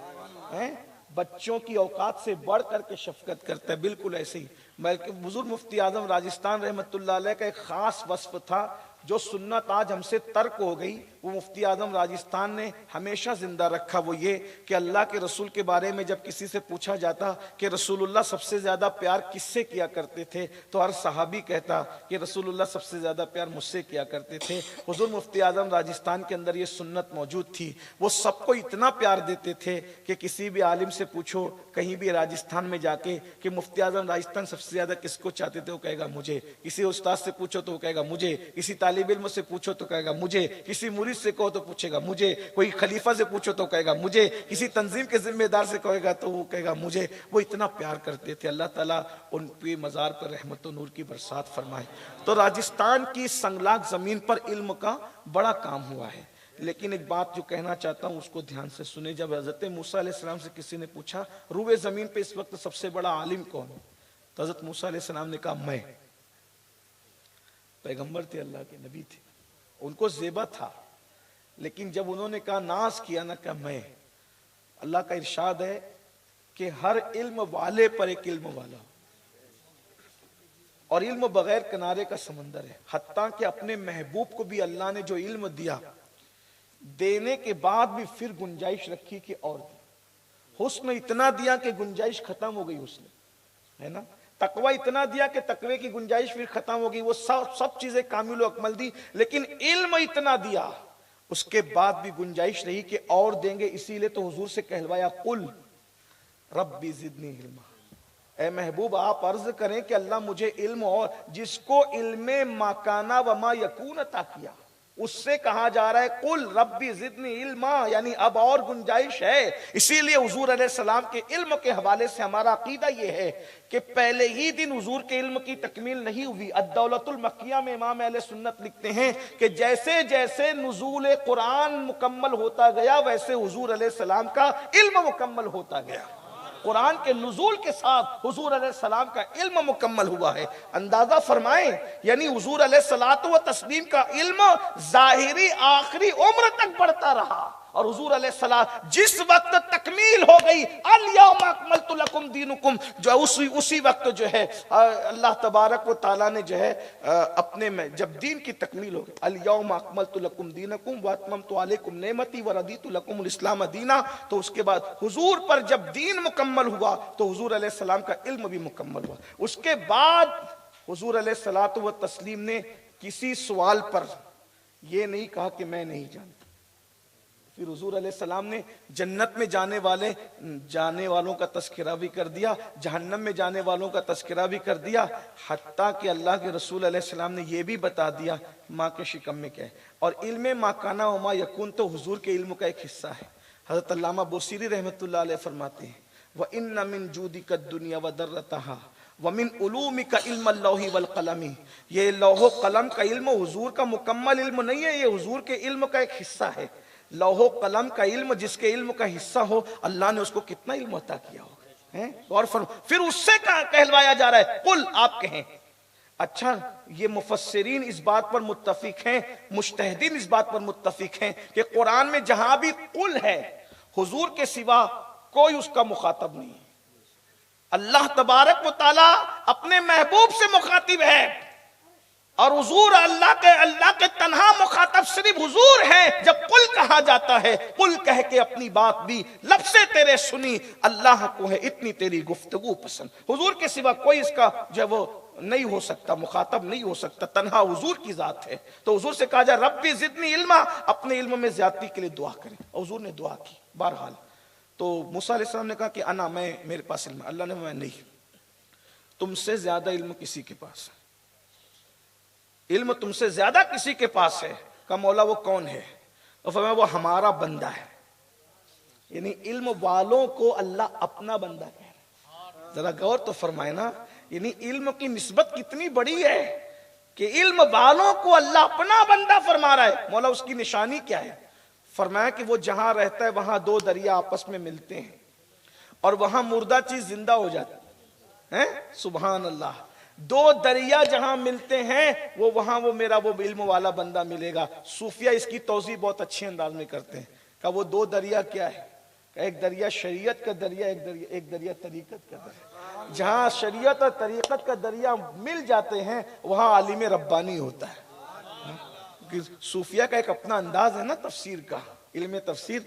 ہے، بچوں کی اوقات سے بڑھ کر کے شفقت کرتا ہے، بالکل ایسے ہی۔ بلکہ حضور مفتی اعظم راجستھان رحمت اللہ علیہ کا ایک خاص وصف تھا جو سنت آج ہم سے ترک ہو گئی، وہ مفتی اعظم راجستھان نے ہمیشہ زندہ رکھا، وہ یہ کہ اللہ کے رسول کے بارے میں جب کسی سے پوچھا جاتا کہ رسول اللہ سب سے زیادہ پیار کس سے کیا کرتے تھے، تو ہر صحابی کہتا کہ رسول اللہ سب سے زیادہ پیار مجھ سے کیا کرتے تھے۔ حضور مفتی اعظم راجستھان کے اندر یہ سنت موجود تھی، وہ سب کو اتنا پیار دیتے تھے کہ کسی بھی عالم سے پوچھو کہیں بھی راجستھان میں جا کے کہ مفتی اعظم راجستھان سب سے زیادہ کس کو چاہتے تھے، وہ کہے گا مجھے، کسی استاد سے پوچھو تو وہ کہے گا مجھے، کسی طالب علم سے پوچھو تو کہے گا مجھے، کسی مرید سے کہو تو پوچھے گا مجھے، کوئی خلیفہ سے پوچھو تو کہے گا مجھے، کسی تنظیم کے ذمہ دار سے کہے گا تو وہ کہے گا مجھے۔ وہ اتنا پیار کرتے تھے، اللہ تعالیٰ ان کے مزار پر رحمت و نور کی برسات فرمائے۔ تو راجستھان کی سنگلاخ زمین پر علم کا بڑا کام ہوا ہے۔ لیکن ایک بات جو کہنا چاہتا ہوں اس کو دھیان سے سنیں، جب حضرت موسیٰ علیہ السلام سے کسی نے پوچھا روئے زمین پہ اس وقت سب سے بڑا عالم کون ہے، تو حضرت موسیٰ علیہ السلام نے کہا میں۔ پیغمبر تھے، اللہ کے نبی تھے، ان کو زیبا تھا، لیکن جب انہوں نے کہا ناز کیا نہ کہا میں، اللہ کا ارشاد ہے کہ ہر علم والے پر ایک علم والا، اور علم بغیر کنارے کا سمندر ہے۔ حتیٰ کہ اپنے محبوب کو بھی اللہ نے جو علم دیا، دینے کے بعد بھی پھر گنجائش رکھی کہ اور دے۔ حسن اتنا دیا کہ گنجائش ختم ہو گئی، حسن ہے نا، تقوی اتنا دیا کہ تقوی کی گنجائش پھر ختم ہو گئی، وہ سب چیزیں کامل و اکمل دی، لیکن علم اتنا دیا اس کے بعد بھی گنجائش رہی کہ اور دیں گے۔ اسی لیے تو حضور سے کہلوایا قل ربی زدنی علما، اے محبوب آپ عرض کریں کہ اللہ مجھے علم، اور جس کو علم ما کانا وما یکون عطا کیا اس سے کہا جا رہا ہے قل ربی زدنی علما، یعنی اب اور گنجائش ہے۔ اسی لیے حضور علیہ السلام کے علم کے حوالے سے ہمارا عقیدہ یہ ہے کہ پہلے ہی دن حضور کے علم کی تکمیل نہیں ہوئی۔ الدولۃ المکیہ میں امام اہل سنت لکھتے ہیں کہ جیسے جیسے نزول قرآن مکمل ہوتا گیا ویسے حضور علیہ السلام کا علم مکمل ہوتا گیا۔ قرآن کے نزول کے ساتھ حضور علیہ السلام کا علم مکمل ہوا ہے۔ اندازہ فرمائیں، یعنی حضور علیہ الصلوۃ والتسلیم کا علم ظاہری آخری عمر تک بڑھتا رہا، اور حضور علیہ السلام جس وقت تکمیل ہو گئی الیوم اکملت لکم دینکم، جو اسی وقت جو ہے اللہ تبارک و تعالیٰ نے جو ہے اپنے میں جب دین کی تکمیل ہو گئی، الیوم اکملت لکم دینکم واتممت علیکم نعمتی ورضیت لکم الاسلام دینا، تو اس کے بعد حضور پر جب دین مکمل ہوا تو حضور علیہ السلام کا علم بھی مکمل ہوا۔ اس کے بعد حضور علیہ الصلوۃ والتسلیم نے کسی سوال پر یہ نہیں کہا کہ میں نہیں جانتا۔ پھر حضور علیہ السلام نے جنت میں جانے والوں کا تذکرہ بھی کر دیا، جہنم میں جانے والوں کا تذکرہ بھی کر دیا، حتیٰ کہ اللہ کے رسول علیہ السلام نے یہ بھی بتا دیا ماں کے شکم میں کیا ہے۔ اور علم ما کانا و ما یکون تو حضور کے علم کا ایک حصہ ہے۔ حضرت علامہ بوصیری رحمۃ اللہ علیہ فرماتے ہیں وَإِنَّ مِن جُودِكَ الدُّنْيَا وَدَرَّتَهَا وَمِنْ عُلُومِكَ عِلْمَ اللَّوْحِ وَالْقَلَمِ، یہ لوح و قلم کا علم حضور کا مکمل علم نہیں ہے، یہ حضور کے علم کا ایک حصہ ہے۔ لوح و قلم کا علم جس کے علم کا حصہ ہو، اللہ نے اس کو کتنا علم عطا کیا ہوگا۔ اور پھر اس سے کہلوایا جا رہا ہے قل، آپ کہیں۔ اچھا، یہ مفسرین اس بات پر متفق ہیں، مجتہدین اس بات پر متفق ہیں کہ قرآن میں جہاں بھی قل ہے حضور کے سوا کوئی اس کا مخاطب نہیں ہے۔ اللہ تبارک و تعالی اپنے محبوب سے مخاطب ہے، اور حضور اللہ کے تنہا مخاطب صرف حضور ہیں۔ جب قل کہا جاتا ہے، قل کہہ کے اپنی بات بھی لب سے تیرے سنی، اللہ کو ہے اتنی تیری گفتگو پسند۔ حضور کے سوا کوئی اس کا جو وہ نہیں ہو سکتا، مخاطب نہیں ہو سکتا، تنہا حضور کی ذات ہے۔ تو حضور سے کہا جائے ربی زدنی علما، اپنے علم میں زیادتی کے لیے دعا کریں، اور حضور نے دعا کی۔ بہرحال تو موسیٰ علیہ السلام نے کہا کہ انا، میرے پاس علم ہے۔ اللہ نے میں نہیں، تم سے زیادہ علم کسی کے پاس ہے، علم تم سے زیادہ کسی کے پاس ہے۔ کہا مولا وہ کون ہے؟ اور فرمایا وہ ہمارا بندہ ہے۔ یعنی علم والوں کو اللہ اپنا بندہ کہہ رہا ہے۔ ذرا غور تو فرمائے نا، یعنی علم کی نسبت کتنی بڑی ہے کہ علم والوں کو اللہ اپنا بندہ فرما رہا ہے۔ مولا اس کی نشانی کیا ہے؟ فرمایا کہ وہ جہاں رہتا ہے وہاں دو دریا آپس میں ملتے ہیں، اور وہاں مردہ چیز زندہ ہو جاتی ہے۔ سبحان اللہ، دو دریا جہاں ملتے ہیں وہاں میرا وہ علم والا بندہ ملے گا۔ صوفیہ اس کی توضیح بہت اچھے انداز میں کرتے ہیں کہ وہ دو دریا کیا ہے؟ کہ ایک دریا شریعت کا دریا، ایک دریا طریقت کا دریا۔ جہاں شریعت اور طریقت کا دریا مل جاتے ہیں وہاں عالم ربانی ہوتا ہے۔ صوفیہ کا ایک اپنا انداز ہے نا تفسیر کا، علم تفسیر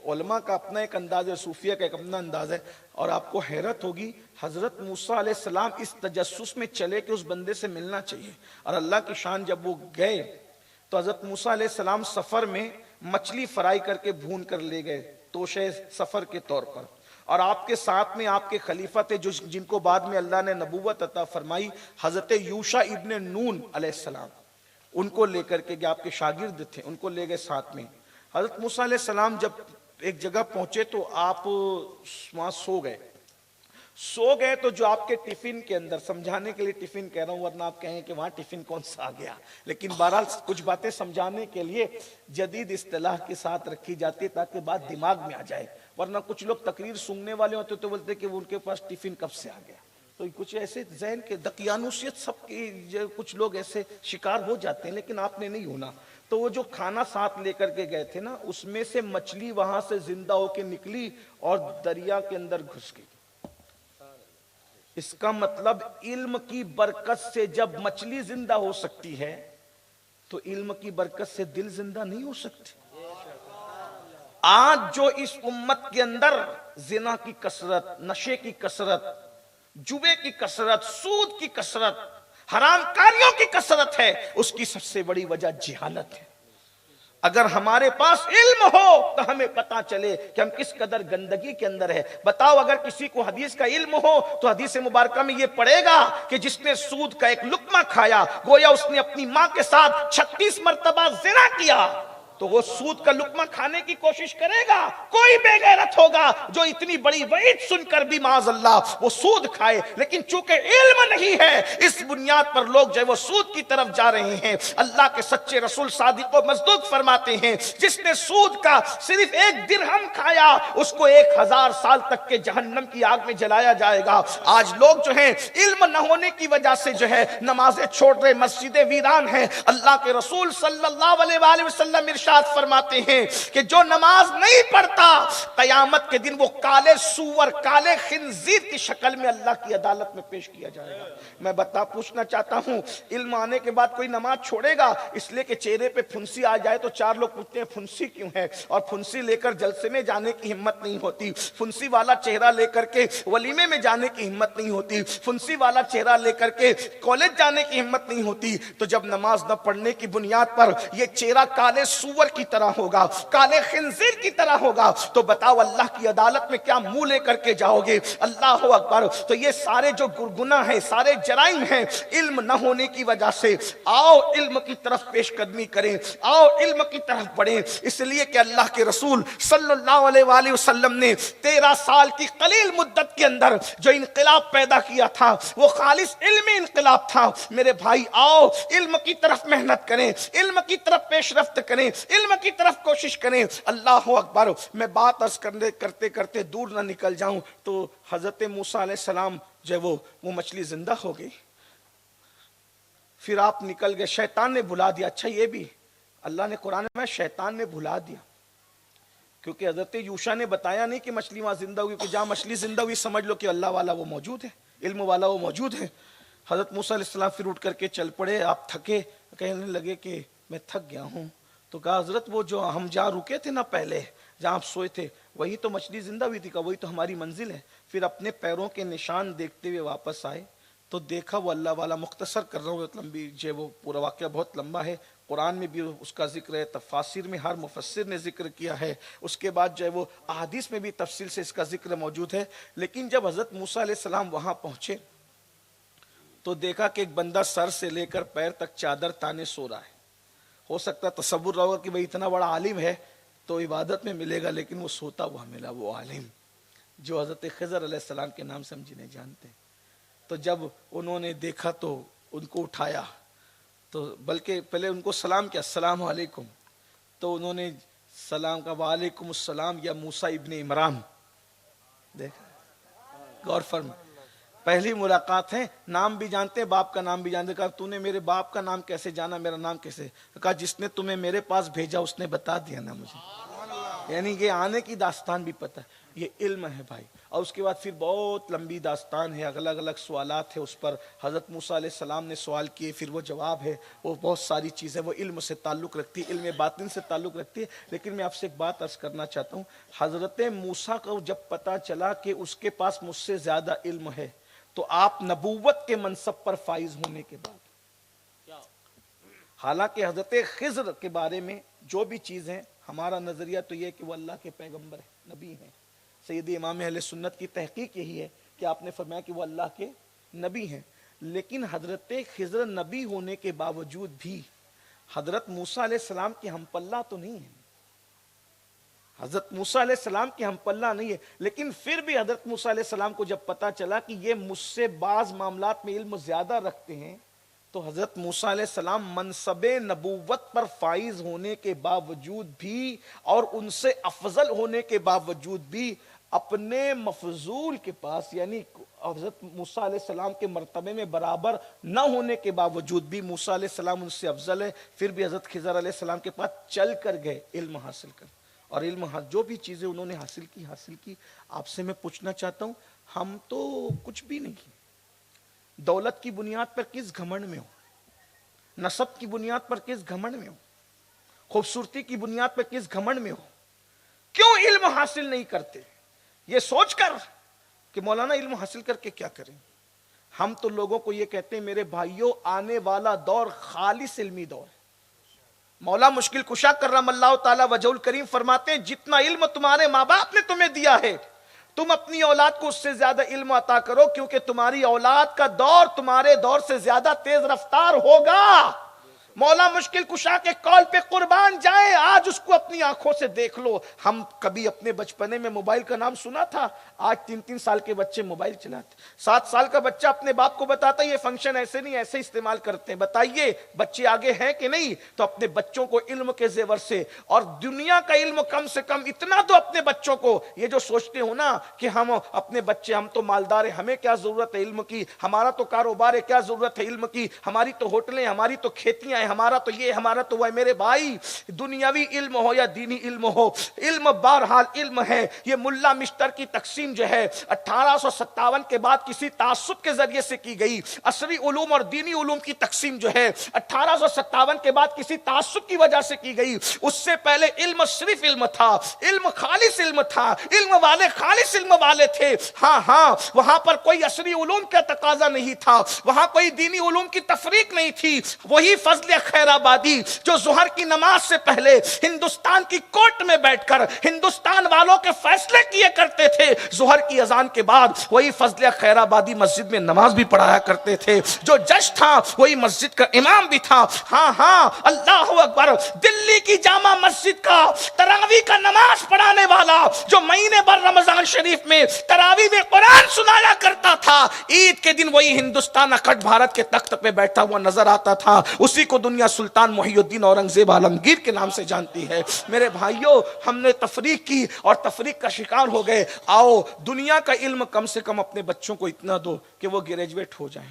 علماء کا اپنا ایک انداز ہے، صوفیہ کا ایک اپنا انداز ہے۔ اور آپ کو حیرت ہوگی، حضرت موسیٰ علیہ السلام اس تجسس میں چلے کہ اس بندے سے ملنا چاہیے، اور اللہ کی شان جب وہ گئے تو حضرت موسیٰ علیہ السلام سفر میں مچھلی فرائی کر کے بھون کر لے گئے توشے سفر کے طور پر، اور آپ کے ساتھ میں آپ کے خلیفہ تھے جن کو بعد میں اللہ نے نبوت عطا فرمائی، حضرت یوشع ابن نون علیہ السلام، ان کو لے کر کے آپ کے شاگرد تھے، ان کو لے گئے ساتھ میں۔ حضرت موسیٰ علیہ السلام جب ایک جگہ پہنچے تو آپ وہاں سو گئے تو جو آپ کے ٹفن کے اندر، سمجھانے کے لیے ٹفن کہہ رہا ہوں ورنہ آپ کہیں کہ وہاں ٹفن کون سا آ گیا، لیکن بہرحال کچھ باتیں سمجھانے کے لیے جدید اصطلاح کے ساتھ رکھی جاتی ہے تاکہ بات دماغ میں آ جائے، ورنہ کچھ لوگ تقریر سننے والے ہوتے تو بولتے کہ وہ ان کے پاس ٹفن کب سے آ گیا۔ تو کچھ ایسے ذہن کے دقیانوسیت سب کی کچھ لوگ ایسے شکار ہو جاتے ہیں، لیکن آپ نے نہیں ہونا۔ تو وہ جو کھانا ساتھ لے کر کے گئے تھے نا، اس میں سے مچھلی وہاں سے زندہ ہو کے نکلی اور دریا کے اندر گھس گئی۔ اس کا مطلب علم کی برکت سے جب مچھلی زندہ ہو سکتی ہے تو علم کی برکت سے دل زندہ نہیں ہو سکتی۔ آج جو اس امت کے اندر زنا کی کثرت، نشے کی کثرت، جوے کی کثرت، سود کی کثرت، حرام کاریوں کی کثرت ہے، اس کی سب سے بڑی وجہ جہالت ہے۔ اگر ہمارے پاس علم ہو تو ہمیں پتا چلے کہ ہم کس قدر گندگی کے اندر ہے۔ بتاؤ، اگر کسی کو حدیث کا علم ہو تو حدیث مبارکہ میں یہ پڑھے گا کہ جس نے سود کا ایک لقمہ کھایا گویا اس نے اپنی ماں کے ساتھ 36 مرتبہ زنا کیا۔ تو تو وہ سود کا لقمہ کھانے کی کوشش کرے گا. کوئی بے غیرت ہوگا جو اتنی بڑی وعید سن کر بھی معاذ اللہ وہ سود کھائے. لیکن چونکہ علم نہیں ہے اس بنیاد پر لوگ جو ہے وہ سود کی طرف جا رہے ہیں. اللہ کے سچے رسول صادق و مصدوق فرماتے ہیں جس نے سود کا صرف 1 درہم کھایا اس کو 1000 سال تک کے جہنم کی آگ میں جلایا جائے گا. آج لوگ جو ہیں علم نہ ہونے کی وجہ سے جو ہے نمازیں چھوڑ رہے, مسجدیں ویران ہیں. اللہ کے رسول صلی اللہ علیہ وآلہ وسلم ارشاد فرماتے ہیں کہ جو نماز نہیں پڑھتا قیامت کے دن وہ کالے سور, کالے خنزیر کی شکل میں اللہ کی عدالت میں پیش کیا جائے گا. میں پوچھنا چاہتا ہوں, علم آنے کے بعد کوئی نماز چھوڑے گا اس لیے کہ چہرے پہ پھنسی آ جائے تو 4 لوگ پوچھتے ہیں پھنسی کیوں ہے, اور پھنسی لے کر جلسے میں جانے کی ہمت نہیں ہوتی, پھنسی والا چہرہ لے کر کے ولیمے میں جانے کی ہمت نہیں ہوتی, پھنسی والا چہرہ لے کر کے کالج جانے کی ہمت نہیں ہوتی. تو جب نماز نہ پڑھنے کی بنیاد پر یہ چہرہ کالے سور کی طرح ہوگا, کالے خنزیر کی طرح ہوگا, تو بتاؤ اللہ کی عدالت میں کیا منہ لے کر کے جاؤ گے؟ اللہ اکبر. تو یہ سارے جو گناہ ہیں, سارے جرائم ہیں, علم نہ ہونے کی وجہ سے. آؤ علم کی طرف پیش قدمی کریں, آؤ علم کی طرف بڑھیں. اس لیے کہ اللہ کے رسول صلی اللہ علیہ وآلہ وسلم نے 13 سال کی قلیل مدت کے اندر جو انقلاب پیدا کیا تھا وہ خالص علمی انقلاب تھا. میرے بھائی آؤ علم کی طرف محنت کریں, علم کی طرف پیش رفت کریں, علم کی طرف کوشش کریں. اللہ اکبر. میں بات عرض کرتے کرتے دور نہ نکل جاؤں تو حضرت موسیٰ علیہ السلام جو وہ مچھلی زندہ ہو گئی, پھر آپ نکل گئے, شیطان نے بھلا دیا. اچھا یہ بھی اللہ نے قرآن میں شیطان نے بھلا دیا, کیونکہ حضرت یوشع نے بتایا نہیں کہ مچھلی وہاں زندہ ہوئی, کہ جہاں مچھلی زندہ ہوئی سمجھ لو کہ اللہ والا وہ موجود ہے, علم والا وہ موجود ہے. حضرت موسیٰ علیہ السلام پھر اٹھ کر کے چل پڑے. آپ تھکے, کہنے لگے کہ میں تھک گیا ہوں. تو کہا حضرت وہ جو ہم جہاں رکے تھے نا پہلے, جہاں آپ سوئے تھے, وہی تو مچھلی زندہ ہوئی تھی. کہا وہی تو ہماری منزل ہے. پھر اپنے پیروں کے نشان دیکھتے ہوئے واپس آئے تو دیکھا وہ اللہ والا. مختصر کر رہا ہوں, لمبی جو وہ پورا واقعہ بہت لمبا ہے, قرآن میں بھی اس کا ذکر ہے, تفاسیر میں ہر مفسر نے ذکر کیا ہے, اس کے بعد جو ہے وہ احادیث میں بھی تفصیل سے اس کا ذکر موجود ہے. لیکن جب حضرت موسیٰ علیہ السلام وہاں پہنچے تو دیکھا کہ ایک بندہ سر سے لے کر پیر تک چادر تانے سو رہا ہے. ہو سکتا تصور رہا کہ بھئی اتنا بڑا عالم ہے تو عبادت میں ملے گا, لیکن وہ سوتا ہوا ملا, وہ عالم جو حضرت خضر علیہ السلام کے نام سے ہم جنہیں جانتے ہیں. تو جب انہوں نے دیکھا تو ان کو اٹھایا, تو بلکہ پہلے ان کو سلام کیا, السلام علیکم. تو انہوں نے سلام کا وعلیکم السلام یا موسیٰ ابن عمران. دیکھا غور فرما, پہلی ملاقات ہے, نام بھی جانتے ہیں, باپ کا نام بھی جانتے. کہا تو نے میرے باپ کا نام کیسے جانا, میرا نام کیسے؟ کہا جس نے تمہیں میرے پاس بھیجا اس نے بتا دیا نا مجھے. یعنی یہ آنے کی داستان بھی پتہ ہے, یہ علم ہے بھائی. اور اس کے بعد پھر بہت لمبی داستان ہے, الگ الگ سوالات ہے اس پر. حضرت موسیٰ علیہ السلام نے سوال کیے, پھر وہ جواب ہے, وہ بہت ساری چیزیں وہ علم سے تعلق رکھتی ہے, علم باطن سے تعلق رکھتی ہے. لیکن میں آپ سے ایک بات عرض کرنا چاہتا ہوں, حضرت موسیٰ کو جب پتہ چلا کہ اس کے پاس مجھ سے زیادہ علم ہے تو آپ نبوت کے منصب پر فائز ہونے کے بعد, حالانکہ حضرت خضر کے بارے میں جو بھی چیز ہیں ہمارا نظریہ تو یہ کہ وہ اللہ کے پیغمبر ہیں, نبی ہیں. سید امام اہل سنت کی تحقیق یہی ہے کہ آپ نے فرمایا کہ وہ اللہ کے نبی ہیں. لیکن حضرت خضر نبی ہونے کے باوجود بھی حضرت موسیٰ علیہ السلام کی ہم پلہ تو نہیں ہے, حضرت موسیٰ علیہ السلام کی ہم پلہ نہیں ہے. لیکن پھر بھی حضرت موسیٰ علیہ السلام کو جب پتا چلا کہ یہ مجھ سے بعض معاملات میں علم زیادہ رکھتے ہیں, تو حضرت موسیٰ علیہ السلام منصب نبوت پر فائز ہونے کے باوجود بھی اور ان سے افضل ہونے کے باوجود بھی اپنے مفضول کے پاس, یعنی حضرت موسیٰ علیہ السلام کے مرتبے میں برابر نہ ہونے کے باوجود بھی موسیٰ علیہ السلام ان سے افضل ہے, پھر بھی حضرت خضر علیہ السلام کے پاس چل کر گئے علم حاصل کر. اور علم جو بھی چیزیں انہوں نے حاصل کی. آپ سے میں پوچھنا چاہتا ہوں, ہم تو کچھ بھی نہیں, دولت کی بنیاد پر کس گھمنڈ میں ہو, نسب کی بنیاد پر کس گھمنڈ میں ہو, خوبصورتی کی بنیاد پر کس گھمنڈ میں ہو, کیوں علم حاصل نہیں کرتے یہ سوچ کر کہ مولانا علم حاصل کر کے کیا کریں. ہم تو لوگوں کو یہ کہتے ہیں میرے بھائیوں, آنے والا دور خالص علمی دور ہے. مولا مشکل کشا کرم اللہ تعالی وجہ الکریم فرماتے ہیں جتنا علم تمہارے ماں باپ نے تمہیں دیا ہے تم اپنی اولاد کو اس سے زیادہ علم عطا کرو, کیونکہ تمہاری اولاد کا دور تمہارے دور سے زیادہ تیز رفتار ہوگا. مولا مشکل کشا کے قول پہ قربان جائیں، آج اس کو اپنی آنکھوں سے دیکھ لو۔ ہم کبھی اپنے بچپنے میں موبائل کا نام سنا تھا؟ آج 3 سال کے بچے موبائل چلاتے، 7 سال کا بچہ اپنے باپ کو بتاتا ہے یہ فنکشن ایسے نہیں ایسے استعمال کرتے ہیں۔ بتائیے بچے آگے ہیں کہ نہیں؟ تو اپنے بچوں کو علم کے زیور سے، اور دنیا کا علم کم سے کم اتنا دو اپنے بچوں کو۔ یہ جو سوچتے ہو نا کہ ہم اپنے بچے، ہم تو مالدار ہیں، ہمیں کیا ضرورت ہے علم کی، ہمارا تو کاروبار ہے، کیا ضرورت ہے علم کی، ہماری تو ہوٹلیں، ہماری تو کھیتیاں ہیں، ہمارا تو یہ، ہمارا تو وہ ہے۔ میرے بھائی، دنیاوی علم ہو یا دینی علم ہو، علم بہرحال علم ہے۔ یہ ملا مشتر کی تقسیم جو ہے 1857 کے بعد کسی تعصب کے ذریعے سے کی گئی۔ عصری علوم اور دینی علوم کی تقسیم جو ہے 1857 کے بعد کسی تعصب کی وجہ سے کی گئی۔ اس سے پہلے علم صرف علم تھا، علم خالص علم تھا، علم والے خالص علم والے تھے۔ ہاں وہاں پر کوئی عصری علوم کا تقاضا نہیں تھا، وہاں کوئی دینی علوم کی تفریق نہیں تھی۔ وہی فضل خیر آبادی جو ظہر کی نماز سے پہلے ہندوستان کی کورٹ میں بیٹھ کر ہندوستان والوں کے فیصلے کیے کرتے تھے، ظہر کی اذان کے بعد وہی فضل خیر آبادی مسجد میں نماز بھی پڑھایا کرتے تھے۔ جو جج تھا وہی مسجد کا امام بھی تھا۔ ہاں اللہ اکبر، دلی کی جامع مسجد کا تراویح کا نماز پڑھانے والا جو مہینے بھر رمضان شریف میں تراویح میں قرآن سنایا کرتا تھا، عید کے دن وہی ہندوستان اکھڑ بھارت کے تخت پہ بیٹھا ہوا نظر آتا تھا۔ اسی کو دنیا سلطان محی الدین اورنگزیب عالمگیر کے نام سے جانتی ہے۔ میرے بھائیوں، ہم نے تفریق کی اور تفریق کا شکار ہو گئے۔ آؤ دنیا کا علم کم سے کم اپنے بچوں کو اتنا دو کہ وہ گریجویٹ ہو جائیں،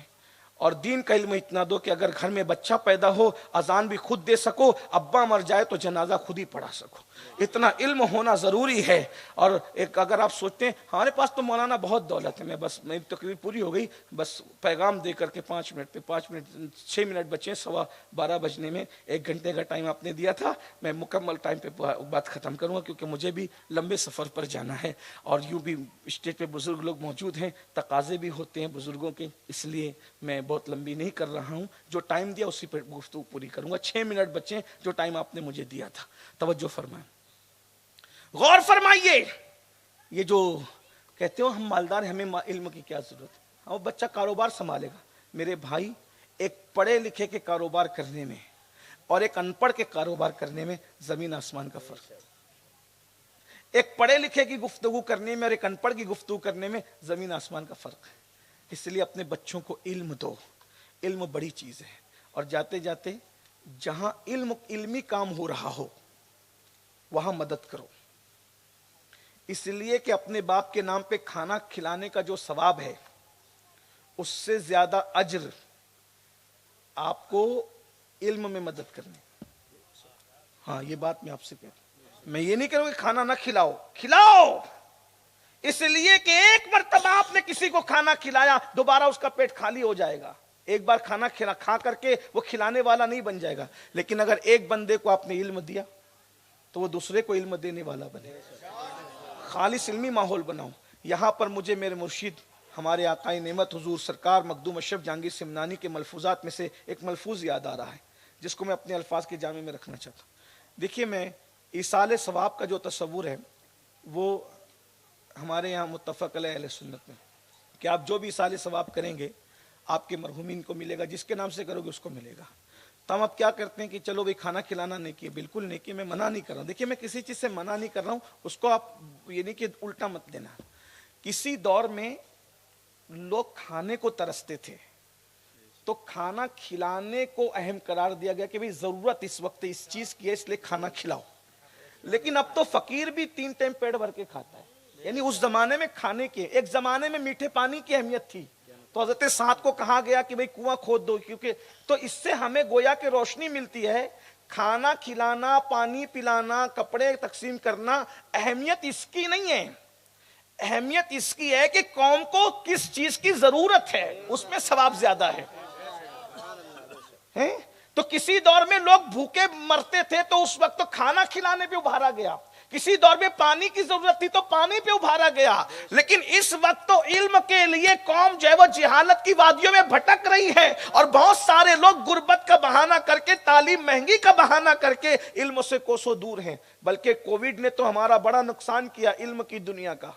اور دین کا علم اتنا دو کہ اگر گھر میں بچہ پیدا ہو اذان بھی خود دے سکو، ابا مر جائے تو جنازہ خود ہی پڑھا سکو۔ اتنا علم ہونا ضروری ہے۔ اور ایک اگر آپ سوچتے ہیں ہمارے پاس تو مولانا بہت دولت ہے، بس میری تقریر پوری ہو گئی، بس پیغام دے کر کے 5 منٹ پہ 5 منٹ 6 منٹ بچے، 12:15 بجنے میں 1 گھنٹے کا ٹائم آپ نے دیا تھا، میں مکمل ٹائم پہ بات ختم کروں گا کیونکہ مجھے بھی لمبے سفر پر جانا ہے، اور یوں بھی اسٹیج پہ بزرگ لوگ موجود ہیں، تقاضے بھی ہوتے ہیں بزرگوں کے، اس لیے میں بہت لمبی نہیں کر رہا ہوں، جو ٹائم دیا اسی پہ گفتگو پوری کروں گا۔ 6 منٹ بچے جو ٹائم آپ نے مجھے دیا تھا۔ توجہ فرمائیں، غور فرمائیے۔ یہ جو کہتے ہو ہم مالدار ہیں، ہمیں علم کی کیا ضرورت ہے، وہ بچہ کاروبار سنبھالے گا۔ میرے بھائی، ایک پڑھے لکھے کے کاروبار کرنے میں اور ایک ان پڑھ کے کاروبار کرنے میں زمین آسمان کا فرق ہے۔ ایک پڑھے لکھے کی گفتگو کرنے میں اور ایک ان پڑھ کی گفتگو کرنے میں زمین آسمان کا فرق ہے۔ اس لیے اپنے بچوں کو علم دو، علم بڑی چیز ہے، اور جاتے جاتے جہاں علمی کام ہو رہا ہو وہاں مدد کرو، اس لیے کہ اپنے باپ کے نام پہ کھانا کھلانے کا جو ثواب ہے اس سے زیادہ اجر آپ کو علم میں مدد کرنے۔ ہاں یہ بات میں آپ سے کہہ رہا ہوں، میں یہ نہیں کہوں کہ کھانا نہ کھلاؤ، کھلاؤ، اس لیے کہ ایک مرتبہ آپ نے کسی کو کھانا کھلایا دوبارہ اس کا پیٹ خالی ہو جائے گا۔ ایک بار کھانا کھا کر کے وہ کھلانے والا نہیں بن جائے گا، لیکن اگر ایک بندے کو آپ نے علم دیا تو وہ دوسرے کو علم دینے والا بنے۔ خالص علمی ماحول بناؤ۔ یہاں پر مجھے میرے مرشد ہمارے آقائے نعمت حضور سرکار مخدوم اشرف جہانگیر سمنانی کے ملفوظات میں سے ایک ملفوظ یاد آ رہا ہے جس کو میں اپنے الفاظ کے جامع میں رکھنا چاہتا ہوں۔ دیکھیے، میں ایصال ثواب کا جو تصور ہے وہ ہمارے یہاں متفق علیہ اہل سنت میں کہ آپ جو بھی ایصال ثواب کریں گے آپ کے مرحومین کو ملے گا، جس کے نام سے کرو گے اس کو ملے گا۔ تو ہم اب کیا کرتے ہیں کہ چلو بھائی کھانا کھلانا نیکی ہے، بالکل نیکی ہے، میں منع نہیں کر رہا ہوں۔ دیکھیے، میں کسی چیز سے منع نہیں کر رہا ہوں، اس کو آپ یہ نہیں کہ الٹا مت دینا۔ کسی دور میں لوگ کھانے کو ترستے تھے تو کھانا کھلانے کو اہم قرار دیا گیا کہ بھئی ضرورت اس وقت اس چیز کی ہے اس لیے کھانا کھلاؤ۔ لیکن اب تو فقیر بھی 3 ٹائم پیٹ بھر کے کھاتا ہے۔ یعنی اس زمانے میں کھانے کے، ایک زمانے میں میٹھے پانی کی اہمیت تھی تو حضرت سعد کو کہا گیا کہ بھئی کنواں کھود دو، کیونکہ تو اس سے ہمیں گویا کہ روشنی ملتی ہے۔ کھانا کھلانا، پانی پلانا، کپڑے تقسیم کرنا اہمیت اس کی نہیں ہے، اہمیت اس کی ہے کہ قوم کو کس چیز کی ضرورت ہے، اس میں ثواب زیادہ ہے۔ تو کسی دور میں لوگ بھوکے مرتے تھے تو اس وقت تو کھانا کھلانے پہ ابھارا گیا، کسی دور میں پانی کی ضرورت تھی تو پانی پہ ابھارا گیا، لیکن اس وقت تو علم کے لیے قوم جو ہے وہ جہالت کی وادیوں میں بھٹک رہی ہے، اور بہت سارے لوگ غربت کا بہانہ کر کے، تعلیم مہنگی کا بہانہ کر کے علم سے کوسوں دور ہیں۔ بلکہ کووڈ نے تو ہمارا بڑا نقصان کیا علم کی دنیا کا۔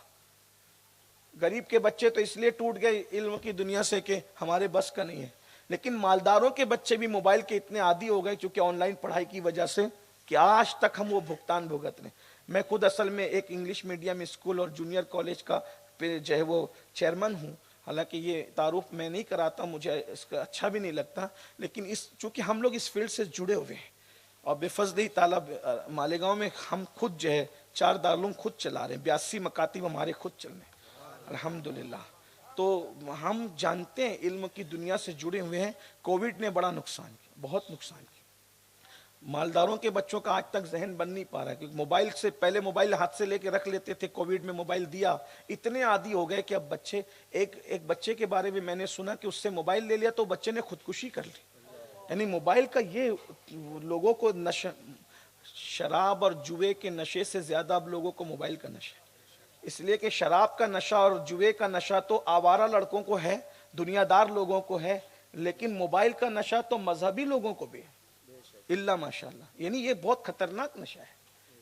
غریب کے بچے تو اس لیے ٹوٹ گئے علم کی دنیا سے کہ ہمارے بس کا نہیں ہے، لیکن مالداروں کے بچے بھی موبائل کے اتنے عادی ہو گئے چونکہ آن لائن پڑھائی کی وجہ سے کہ آج تک ہم وہ بھگتان بھگت رہے ہیں۔ میں خود اصل میں ایک انگلش میڈیم اسکول اور جونیئر کالج کا جو ہے وہ چیئرمین ہوں، حالانکہ یہ تعارف میں نہیں کراتا، مجھے اس کا اچھا بھی نہیں لگتا، لیکن چونکہ ہم لوگ اس فیلڈ سے جڑے ہوئے ہیں اور بے فضل تعالیٰ مالیگاؤں میں ہم خود جو ہے 4 دارالعلوم خود چلا رہے ہیں، 82 مکاتب ہمارے خود چل رہے ہیں الحمدللہ۔ تو ہم جانتے ہیں علم کی دنیا سے جڑے ہوئے ہیں۔ کووڈ نے بڑا نقصان کیا، بہت نقصان کیا۔ مالداروں کے بچوں کا آج تک ذہن بن نہیں پا رہا ہے، کیونکہ موبائل سے پہلے موبائل ہاتھ سے لے کے رکھ لیتے تھے، کووڈ میں موبائل دیا، اتنے عادی ہو گئے کہ اب بچے ایک بچے کے بارے میں نے سنا کہ اس سے موبائل لے لیا تو بچے نے خودکشی کر لی۔ یعنی موبائل کا یہ لوگوں کو شراب اور جوئے کے نشے سے زیادہ اب لوگوں کو موبائل کا نشہ ہے، اس لیے کہ شراب کا نشہ اور جوئے کا نشہ تو آوارہ لڑکوں کو ہے، دنیا دار لوگوں کو ہے، لیکن موبائل کا نشہ تو مذہبی لوگوں کو بھی ہے، اللہ ماشاءاللہ۔ یعنی یہ بہت خطرناک نشہ ہے،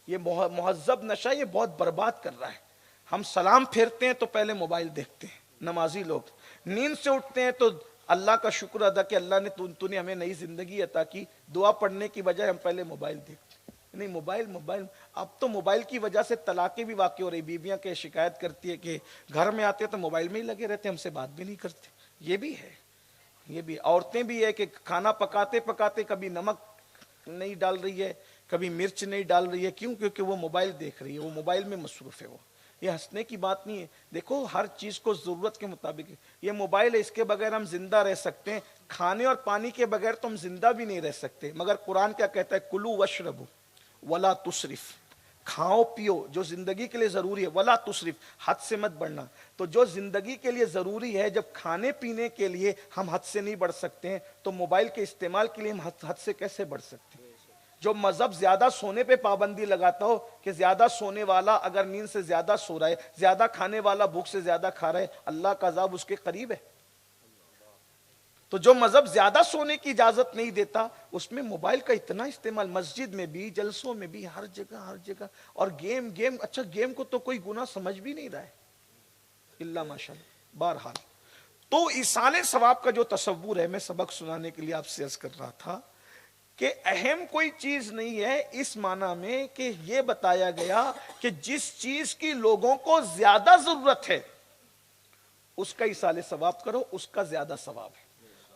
یہ مہذب نشہ، یہ بہت برباد کر رہا ہے۔ ہم سلام پھیرتے ہیں تو پہلے موبائل دیکھتے ہیں، نمازی لوگ نیند سے اٹھتے ہیں تو اللہ کا شکر ادا کہ اللہ نے تو نے ہمیں نئی زندگی عطا کی، دعا پڑھنے کی بجائے ہم پہلے موبائل دیکھتے ہیں۔ نہیں، موبائل اب تو موبائل کی وجہ سے طلاقیں بھی واقع ہو رہی، بیویاں کے شکایت کرتی ہے کہ گھر میں آتے تو موبائل میں ہی لگے رہتے، ہم سے بات بھی نہیں کرتے۔ یہ بھی ہے، یہ بھی عورتیں بھی ہے کہ کھانا پکاتے پکاتے کبھی نمک نہیں ڈال رہی ہے، کبھی مرچ نہیں ڈال رہی ہے، کیوں؟ کیونکہ وہ موبائل دیکھ رہی ہے، وہ موبائل میں مصروف ہے۔ وہ یہ ہنسنے کی بات نہیں ہے، دیکھو ہر چیز کو ضرورت کے مطابق ہے۔ یہ موبائل ہے، اس کے بغیر ہم زندہ رہ سکتے ہیں، کھانے اور پانی کے بغیر تو ہم زندہ بھی نہیں رہ سکتے، مگر قرآن کیا کہتا ہے؟ کلو وشربو ولا تسرف، کھاؤ پیو جو زندگی کے لیے ضروری ہے، ولا تسرف، حد سے مت بڑھنا۔ تو جو زندگی کے لیے ضروری ہے، جب کھانے پینے کے لیے ہم حد سے نہیں بڑھ سکتے ہیں تو موبائل کے استعمال کے لیے ہم حد سے کیسے بڑھ سکتے ہیں؟ جو مذہب زیادہ سونے پہ پابندی لگاتا ہو کہ زیادہ سونے والا اگر نیند سے زیادہ سو رہا ہے، زیادہ کھانے والا بھوک سے زیادہ کھا رہا ہے، اللہ کا عذاب اس کے قریب ہے۔ تو جو مذہب زیادہ سونے کی اجازت نہیں دیتا، اس میں موبائل کا اتنا استعمال، مسجد میں بھی، جلسوں میں بھی، ہر جگہ۔ اور گیم، اچھا گیم کو تو کوئی گناہ سمجھ بھی نہیں رہا ہے، اللہ ماشاءاللہ۔ بہرحال تو ایصال ثواب کا جو تصور ہے، میں سبق سنانے کے لیے آپ سے عرض کر رہا تھا کہ اہم کوئی چیز نہیں ہے اس معنی میں کہ یہ بتایا گیا کہ جس چیز کی لوگوں کو زیادہ ضرورت ہے اس کا ایصال ثواب کرو، اس کا زیادہ ثواب ہے۔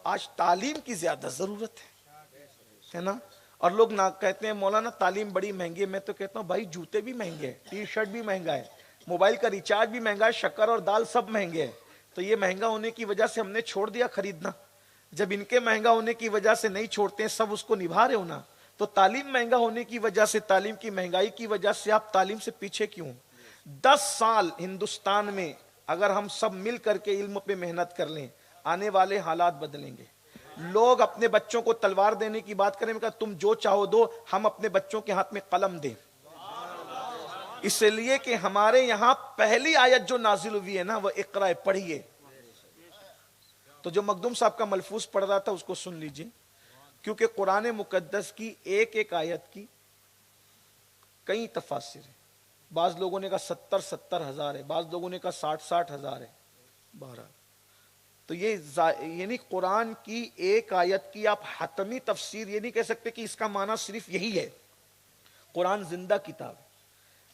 آج تعلیم کی زیادہ ضرورت ہے نا، اور لوگ نہ کہتے ہیں مولانا تعلیم بڑی مہنگی ہے، میں تو کہتا ہوں بھائی جوتے بھی مہنگے ہیں، ٹی شرٹ بھی مہنگا ہے، موبائل کا ریچارج بھی مہنگا ہے، شکر اور دال سب مہنگے ہیں۔ تو یہ مہنگا ہونے کی وجہ سے ہم نے چھوڑ دیا خریدنا، جب ان کے مہنگا ہونے کی وجہ سے نہیں چھوڑتے ہیں، سب اس کو نبھا رہے ہونا، تو تعلیم مہنگا ہونے کی وجہ سے، تعلیم کی مہنگائی کی وجہ سے آپ تعلیم سے پیچھے کیوں؟ 10 سال ہندوستان میں اگر ہم سب مل کر کے علم پہ محنت کر لیں، آنے والے حالات بدلیں گے۔ لوگ اپنے بچوں کو تلوار دینے کی بات کریں کہ تم جو چاہو دو، ہم اپنے بچوں کے ہاتھ میں قلم دیں، اس لیے کہ ہمارے یہاں پہلی آیت جو نازل ہوئی ہے نا، وہ اقرا، پڑھیے۔ تو جو مخدوم صاحب کا ملفوظ پڑھ رہا تھا اس کو سن لیجئے، کیونکہ قرآن مقدس کی ایک آیت کی کئی تفاسیر ہیں، بعض لوگوں نے کہا 70 ہزار ہے، بعض لوگوں نے کہا 60 ہزار ہے، 12۔ تو یہ یعنی قرآن کی ایک آیت کی آپ حتمی تفسیر یہ نہیں کہہ سکتے کہ اس کا معنی صرف یہی ہے۔ قرآن زندہ کتاب ہے،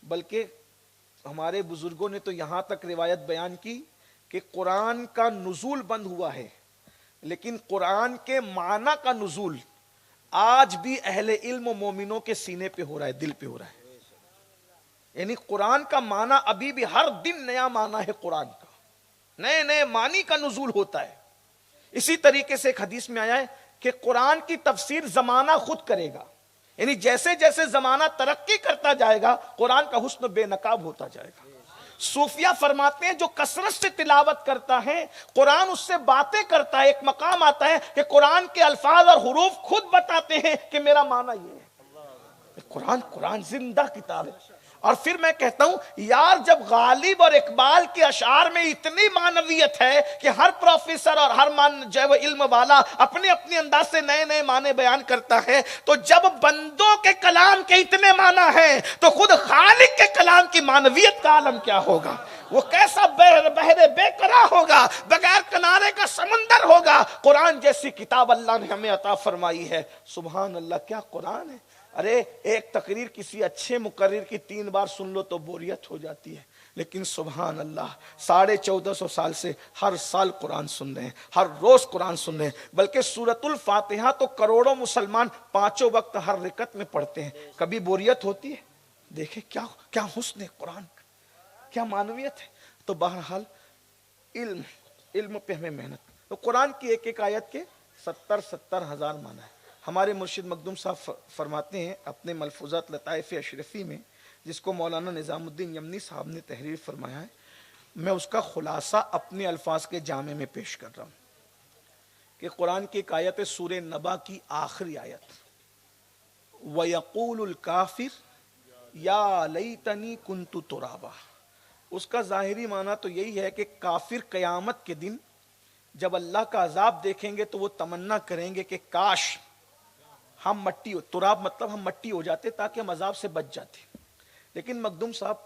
بلکہ ہمارے بزرگوں نے تو یہاں تک روایت بیان کی کہ قرآن کا نزول بند ہوا ہے، لیکن قرآن کے معنی کا نزول آج بھی اہل علم و مومنوں کے سینے پہ ہو رہا ہے، دل پہ ہو رہا ہے۔ یعنی قرآن کا معنی ابھی بھی ہر دن نیا معنی ہے، قرآن کا نئے معنی کا نزول ہوتا ہے۔ اسی طریقے سے ایک حدیث میں آیا ہے کہ قرآن کی تفسیر زمانہ خود کرے گا، یعنی جیسے جیسے زمانہ ترقی کرتا جائے گا قرآن کا حسن بے نقاب ہوتا جائے گا۔ صوفیہ فرماتے ہیں جو کثرت سے تلاوت کرتا ہے قرآن اس سے باتیں کرتا ہے، ایک مقام آتا ہے کہ قرآن کے الفاظ اور حروف خود بتاتے ہیں کہ میرا معنی یہ ہے۔ قرآن زندہ کتاب ہے۔ اور پھر میں کہتا ہوں یار، جب غالب اور اقبال کے اشعار میں اتنی معنویت ہے کہ ہر پروفیسر اور ہر جو ہے وہ علم والا اپنے اپنے انداز سے نئے معنی بیان کرتا ہے، تو جب بندوں کے کلام کے اتنے معنی ہیں تو خود خالق کے کلام کی معنویت کا عالم کیا ہوگا؟ وہ کیسا بحر بے قرار ہوگا، بغیر کنارے کا سمندر ہوگا۔ قرآن جیسی کتاب اللہ نے ہمیں عطا فرمائی ہے۔ سبحان اللہ، کیا قرآن ہے! ارے ایک تقریر کسی اچھے مقرر کی 3 بار سن لو تو بوریت ہو جاتی ہے، لیکن سبحان اللہ 1450 سال سے ہر سال قرآن سن رہے ہیں، ہر روز قرآن سن رہے ہیں۔ بلکہ سورۃ الفاتحہ تو کروڑوں مسلمان 5 وقت ہر رکعت میں پڑھتے ہیں، کبھی بوریت ہوتی ہے؟ دیکھیں کیا حسن ہے قرآن کا، کیا معنویت ہے۔ تو بہرحال علم پہ ہمیں محنت۔ تو قرآن کی ایک ایک آیت کے 70 ہزار معنی ہے۔ ہمارے مرشد مخدوم صاحب فرماتے ہیں اپنے ملفوظات لطائف اشرفی میں، جس کو مولانا نظام الدین یمنی صاحب نے تحریر فرمایا ہے، میں اس کا خلاصہ اپنے الفاظ کے جامع میں پیش کر رہا ہوں کہ قرآن کی ایک آیت ہے سورہ نبا کی آخری آیت، وَيَقُولُ الْكَافِرُ يَا لَيْتَنِي كُنْتُ تُرَابًا۔ اس کا ظاہری معنی تو یہی ہے کہ کافر قیامت کے دن جب اللہ کا عذاب دیکھیں گے تو وہ تمنا کریں گے کہ کاش ہم مٹی ہو، تراب مطلب ہم مٹی ہو جاتے تاکہ ہم عذاب سے بچ جاتے۔ لیکن مخدوم صاحب،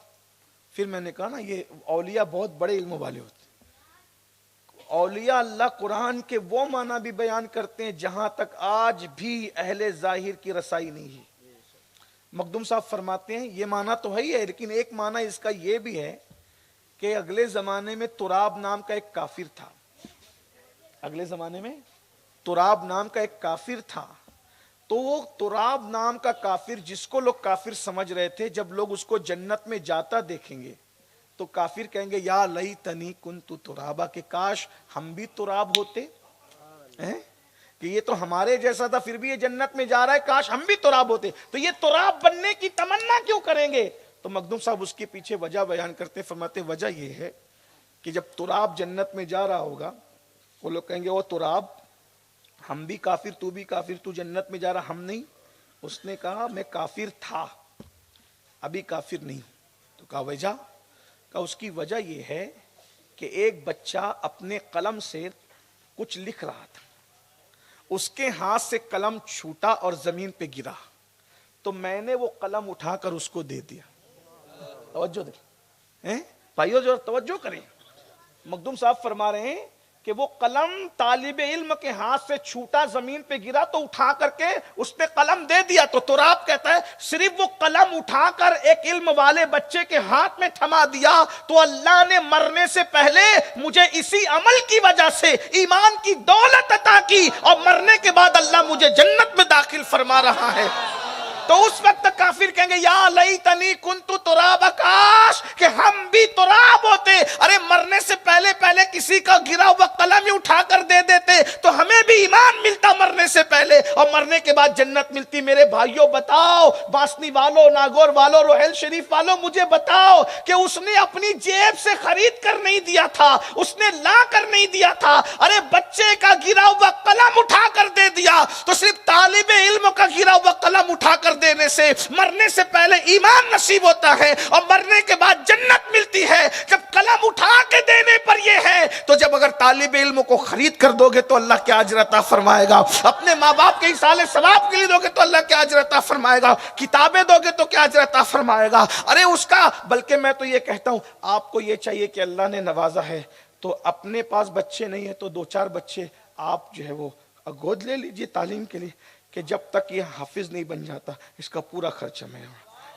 پھر میں نے کہا نا یہ اولیاء بہت بڑے علم والے ہوتے ہیں۔ اولیاء اللہ قرآن کے وہ معنی بھی بیان کرتے ہیں جہاں تک آج بھی اہل ظاہر کی رسائی نہیں ہے۔ مخدوم صاحب فرماتے ہیں یہ معنی تو ہے ہی ہے، لیکن ایک معنی اس کا یہ بھی ہے کہ اگلے زمانے میں تراب نام کا ایک کافر تھا، اگلے زمانے میں تراب نام کا ایک کافر تھا، تو وہ تراب نام کا کافر جس کو لوگ کافر سمجھ رہے تھے، جب لوگ اس کو جنت میں جاتا دیکھیں گے تو کافر کہیں گے یا لیتنی کنت ترابا، کہ کاش ہم بھی تراب ہوتے ہیں، کہ یہ تو ہمارے جیسا تھا پھر بھی یہ جنت میں جا رہا ہے، کاش ہم بھی تراب ہوتے، تو یہ تراب بننے کی تمنا کیوں کریں گے؟ تو مخدوم صاحب اس کے پیچھے وجہ بیان کرتے، فرماتے وجہ یہ ہے کہ جب تراب جنت میں جا رہا ہوگا وہ لوگ کہیں گے وہ تراب ہم بھی کافر، تو بھی کافر، تو جنت میں جا رہا ہم نہیں۔ اس نے کہا میں کافر تھا، ابھی کافر نہیں۔ تو کہا وجہ؟ کہا اس کی وجہ یہ ہے کہ ایک بچہ اپنے قلم سے کچھ لکھ رہا تھا، اس کے ہاتھ سے قلم چھوٹا اور زمین پہ گرا، تو میں نے وہ قلم اٹھا کر اس کو دے دیا۔ توجہ دیں بھائیو، جو توجہ کریں، مخدوم صاحب فرما رہے ہیں کہ وہ قلم طالب علم کے ہاتھ سے چھوٹا زمین پہ گرا تو اٹھا کر کے اس نے قلم دے دیا۔ تو تراب کہتا ہے صرف وہ قلم اٹھا کر ایک علم والے بچے کے ہاتھ میں تھما دیا تو اللہ نے مرنے سے پہلے مجھے اسی عمل کی وجہ سے ایمان کی دولت عطا کی، اور مرنے کے بعد اللہ مجھے جنت میں داخل فرما رہا ہے۔ تو اس وقت کافر کہیں گے یا لیتنی کنت ترابا، کاش کہ ہم بھی تراب ہوتے۔ ارے مرنے سے پہلے کسی کا گرا ہوا قلم ہی اٹھا کر دے دیتے تو ہمیں بھی ایمان ملتا مرنے سے پہلے، اور مرنے کے بعد جنت ملتی۔ میرے بھائیوں بتاؤ، باسنی والوں، ناگور والوں، روہیل شریف والوں، مجھے بتاؤ کہ اس نے اپنی جیب سے خرید کر نہیں دیا تھا، اس نے لا کر نہیں دیا تھا، ارے بچے کا گرا ہوا قلم اٹھا کر دے دیا۔ تو صرف طالب علم کا گرا ہوا قلم اٹھا کر دینے سے مرنے سے پہلے ایمان نصیب ہوتا ہے اور مرنے کے بعد جنت ملتی ہے۔ جب قلم اٹھا کے دینے پر یہ ہے تو جب اگر طالب علم کو خرید کر دو گے تو اللہ کیا اجر عطا فرمائے گا، اپنے ماں باپ کے ایصال ثواب کے لیے دو گے تو اللہ کیا اجر عطا فرمائے گا، کتابیں دو گے تو کیا اجر عطا فرمائے گا۔ ارے اس کا، بلکہ میں تو یہ کہتا ہوں آپ کو یہ چاہیے کہ اللہ نے نوازا ہے تو اپنے پاس بچے نہیں ہے تو 2-4 بچے آپ جو ہے وہ گود لے لیجئے تعلیم کے لیے، کہ جب تک یہ حافظ نہیں بن جاتا اس کا پورا خرچہ میں ہوں،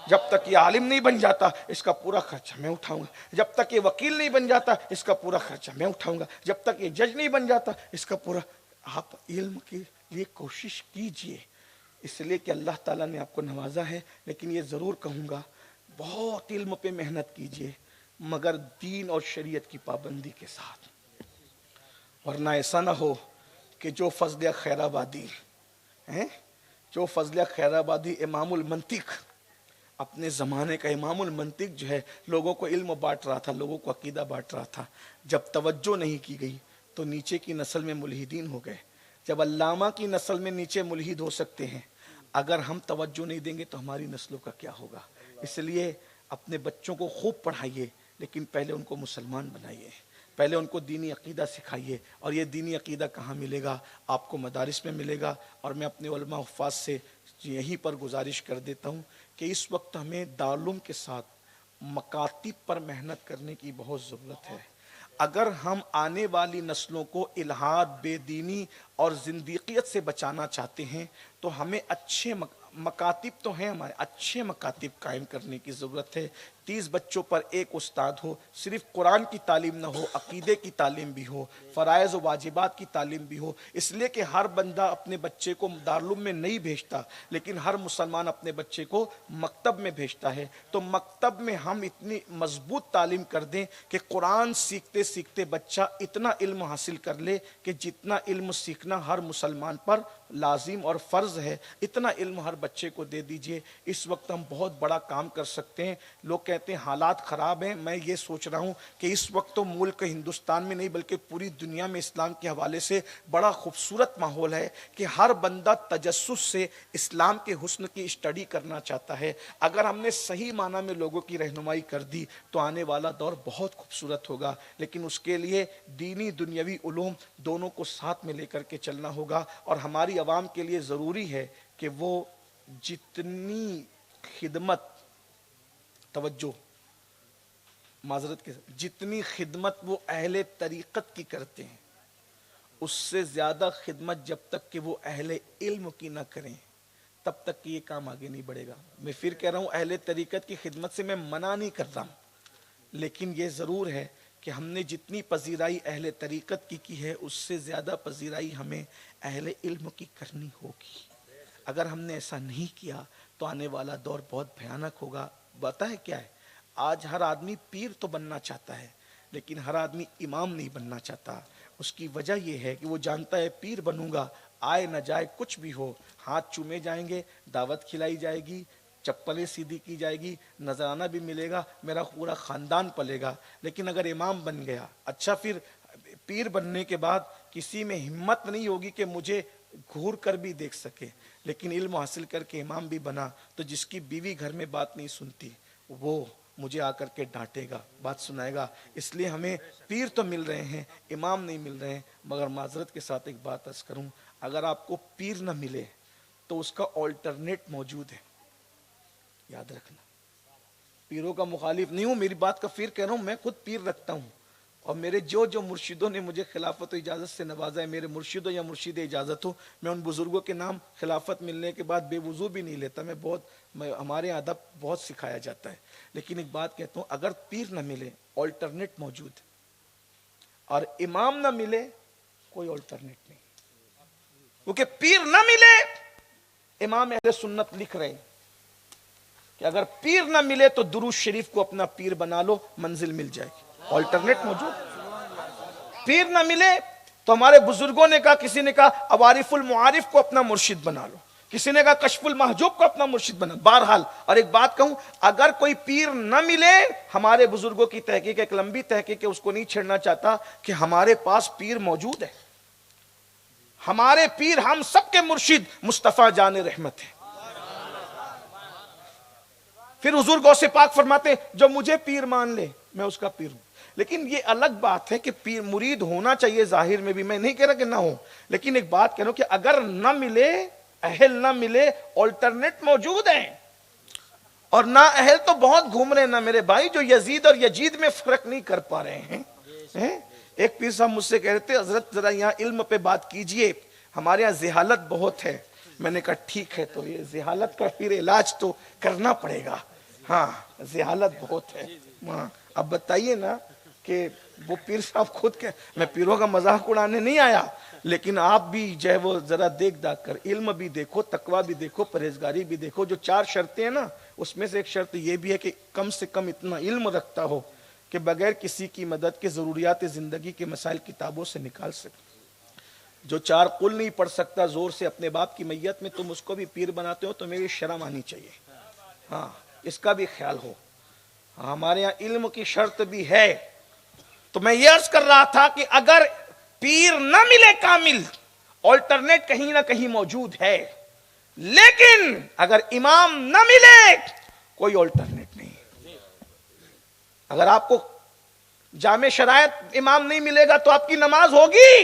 جب تک یہ عالم نہیں بن جاتا اس کا پورا خرچہ میں اٹھاؤں گا، جب تک یہ وکیل نہیں بن جاتا اس کا پورا خرچہ میں اٹھاؤں گا، جب تک یہ جج نہیں بن جاتا اس کا پورا۔ آپ علم کے لیے کوشش کیجئے، اس لیے کہ اللہ تعالیٰ نے آپ کو نوازا ہے، لیکن یہ ضرور کہوں گا بہت علم پہ محنت کیجئے، مگر دین اور شریعت کی پابندی کے ساتھ، ورنہ ایسا نہ ہو کہ جو فضل خیر آبادی جو فضل خیر آبادی امام المنطق، اپنے زمانے کا امام المنطق جو ہے لوگوں کو علم بانٹ رہا تھا، لوگوں کو عقیدہ بانٹ رہا تھا، جب توجہ نہیں کی گئی تو نیچے کی نسل میں ملحدین ہو گئے۔ جب علامہ کی نسل میں نیچے ملحد ہو سکتے ہیں، اگر ہم توجہ نہیں دیں گے تو ہماری نسلوں کا کیا ہوگا۔ اس لیے اپنے بچوں کو خوب پڑھائیے، لیکن پہلے ان کو مسلمان بنائیے، پہلے ان کو دینی عقیدہ سکھائیے، اور یہ دینی عقیدہ کہاں ملے گا؟ آپ کو مدارس میں ملے گا۔ اور میں اپنے علماء حفاظ سے یہیں پر گزارش کر دیتا ہوں کہ اس وقت ہمیں دارالعلوم کے ساتھ مکاتب پر محنت کرنے کی بہت ضرورت ہے۔ اگر ہم آنے والی نسلوں کو الحاد، بے دینی اور زندیقیت سے بچانا چاہتے ہیں تو ہمیں اچھے مکاتب تو ہیں، ہمارے اچھے مکاتب قائم کرنے کی ضرورت ہے۔ 30 بچوں پر ایک استاد ہو، صرف قرآن کی تعلیم نہ ہو، عقیدے کی تعلیم بھی ہو، فرائض و واجبات کی تعلیم بھی ہو، اس لیے کہ ہر بندہ اپنے بچے کو دارالعلوم میں نہیں بھیجتا، لیکن ہر مسلمان اپنے بچے کو مکتب میں بھیجتا ہے۔ تو مکتب میں ہم اتنی مضبوط تعلیم کر دیں کہ قرآن سیکھتے سیکھتے بچہ اتنا علم حاصل کر لے کہ جتنا علم سیکھنا ہر مسلمان پر لازم اور فرض ہے، اتنا علم ہر بچے کو دے دیجئے۔ اس وقت ہم بہت بڑا کام کر سکتے ہیں۔ لوگ کہتے ہیں حالات خراب ہیں، میں یہ سوچ رہا ہوں کہ اس وقت تو ملک ہندوستان میں نہیں بلکہ پوری دنیا میں اسلام کے حوالے سے بڑا خوبصورت ماحول ہے کہ ہر بندہ تجسس سے اسلام کے حسن کی اسٹڈی کرنا چاہتا ہے۔ اگر ہم نے صحیح معنی میں لوگوں کی رہنمائی کر دی تو آنے والا دور بہت خوبصورت ہوگا، لیکن اس کے لیے دینی دنیاوی علوم دونوں کو ساتھ میں لے کر کے چلنا ہوگا۔ اور ہماری عوام کے لیے ضروری ہے کہ وہ جتنی خدمت، توجہ معذرت کے جتنی خدمت وہ اہل طریقت کی کرتے ہیں، اس سے زیادہ خدمت جب تک کہ وہ اہل علم کی نہ کریں تب تک کہ یہ کام آگے نہیں بڑھے گا۔ میں پھر کہہ رہا ہوں، اہل طریقت کی خدمت سے میں منع نہیں کرتا ہوں، لیکن یہ ضرور ہے کہ ہم نے جتنی پذیرائی اہل طریقت کی ہے اس سے زیادہ پذیرائی ہمیں اہل علم کی کرنی ہوگی۔ اگر ہم نے ایسا نہیں کیا تو آنے والا دور بہت بھیانک ہوگا۔ پتہ ہے کیا ہے؟ آج ہر آدمی پیر تو بننا چاہتا ہے لیکن ہر آدمی امام نہیں بننا چاہتا۔ اس کی وجہ یہ ہے کہ وہ جانتا ہے پیر بنوں گا، آئے نہ جائے کچھ بھی ہو، ہاتھ چومے جائیں گے، دعوت کھلائی جائے گی، چپلیں سیدھی کی جائے گی، نذرانہ بھی ملے گا، میرا پورا خاندان پلے گا۔ لیکن اگر امام بن گیا، اچھا پھر پیر بننے کے بعد کسی میں ہمت نہیں ہوگی کہ مجھے گھور کر بھی دیکھ سکے، لیکن علم حاصل کر کے امام بھی بنا تو جس کی بیوی گھر میں بات نہیں سنتی وہ مجھے آ کر کے ڈانٹے گا، بات سنائے گا۔ اس لیے ہمیں پیر تو مل رہے ہیں، امام نہیں مل رہے ہیں۔ مگر معذرت کے ساتھ ایک بات عرض کروں، اگر آپ کو پیر نہ ملے تو اس کا آلٹرنیٹ موجود ہے، یاد رکھنا۔ پیروں کا مخالف نہیں ہوں، میری بات کا پیر کہہ رہا ہوں، میں خود پیر رکھتا ہوں، اور میرے جو مرشدوں نے مجھے خلافت و اجازت سے نوازا ہے، میرے مرشد ہو یا مرشد اجازت ہو، میں ان بزرگوں کے نام خلافت ملنے کے بعد بے وضو بھی نہیں لیتا۔ ہمارے یہاں ادب بہت سکھایا جاتا ہے۔ لیکن ایک بات کہتا ہوں، اگر پیر نہ ملے آلٹرنیٹ موجود ہے، اور امام نہ ملے کوئی آلٹرنیٹ نہیں، کیونکہ پیر نہ ملے، امام اہل سنت لکھ رہے ہیں کہ اگر پیر نہ ملے تو درود شریف کو اپنا پیر بنا لو، منزل مل جائے گی۔ آلٹرنیٹ موجود۔ پیر نہ ملے تو ہمارے بزرگوں نے کہا، کسی نے کہا عوارف المعارف کو اپنا مرشد بنا لو، کسی نے کہا کشف المحجوب کو اپنا مرشد بنا۔ بہرحال، اور ایک بات کہوں، اگر کوئی پیر نہ ملے، ہمارے بزرگوں کی تحقیق، ایک لمبی تحقیق ہے، اس کو نہیں چھیڑنا چاہتا، کہ ہمارے پاس پیر موجود ہے۔ ہمارے پیر ہم سب کے مرشد مصطفیٰ جان رحمت ہے۔ پھر حضور غوث پاک فرماتے ہیں جو مجھے پیر مان لے میں اس کا پیر ہوں۔ لیکن یہ الگ بات ہے کہ پیر مرید ہونا چاہیے، ظاہر میں بھی میں نہیں کہہ رہا کہ نہ ہو، لیکن ایک بات کہہ رہا ہوں کہ اگر نہ ملے، اہل نہ ملے، آلٹرنیٹ موجود ہیں۔ اور نہ اہل تو بہت گھوم رہے ہیں نا میرے بھائی، جو یزید اور یجید میں فرق نہیں کر پا رہے ہیں۔ ایک پیر صاحب مجھ سے کہہ رہے تھے حضرت ذرا یہاں علم پہ بات کیجئے، ہمارے یہاں جہالت بہت ہے۔ میں نے کہا ٹھیک ہے، تو یہ جہالت کا پھر علاج تو کرنا پڑے گا۔ ہاں جہالت بہت ہے۔ اب بتائیے نا کہ وہ پیر صاحب خود کہ میں پیروں کا مذاق اڑانے نہیں آیا، لیکن آپ بھی جو ہے وہ ذرا دیکھ داکھ کر علم بھی دیکھو، تقوی بھی دیکھو، پرہیزگاری بھی دیکھو۔ جو 4 شرطیں ہیں نا، اس میں سے ایک شرط یہ بھی ہے کہ کم سے کم اتنا علم رکھتا ہو کہ بغیر کسی کی مدد کے ضروریات زندگی کے مسائل کتابوں سے نکال سکے۔ جو 4 قل نہیں پڑھ سکتا زور سے اپنے باپ کی میت میں، تم اس کو بھی پیر بناتے ہو تو میری شرم آنی چاہیے۔ ہاں، اس کا بھی خیال ہو۔ ہمارے یہاں علم کی شرط بھی ہے۔ تو میں یہ عرض کر رہا تھا کہ اگر پیر نہ ملے کامل، آلٹرنیٹ کہیں نہ کہیں موجود ہے، لیکن اگر امام نہ ملے کوئی آلٹرنیٹ نہیں۔ اگر آپ کو جامع شرائط امام نہیں ملے گا تو آپ کی نماز ہوگی؟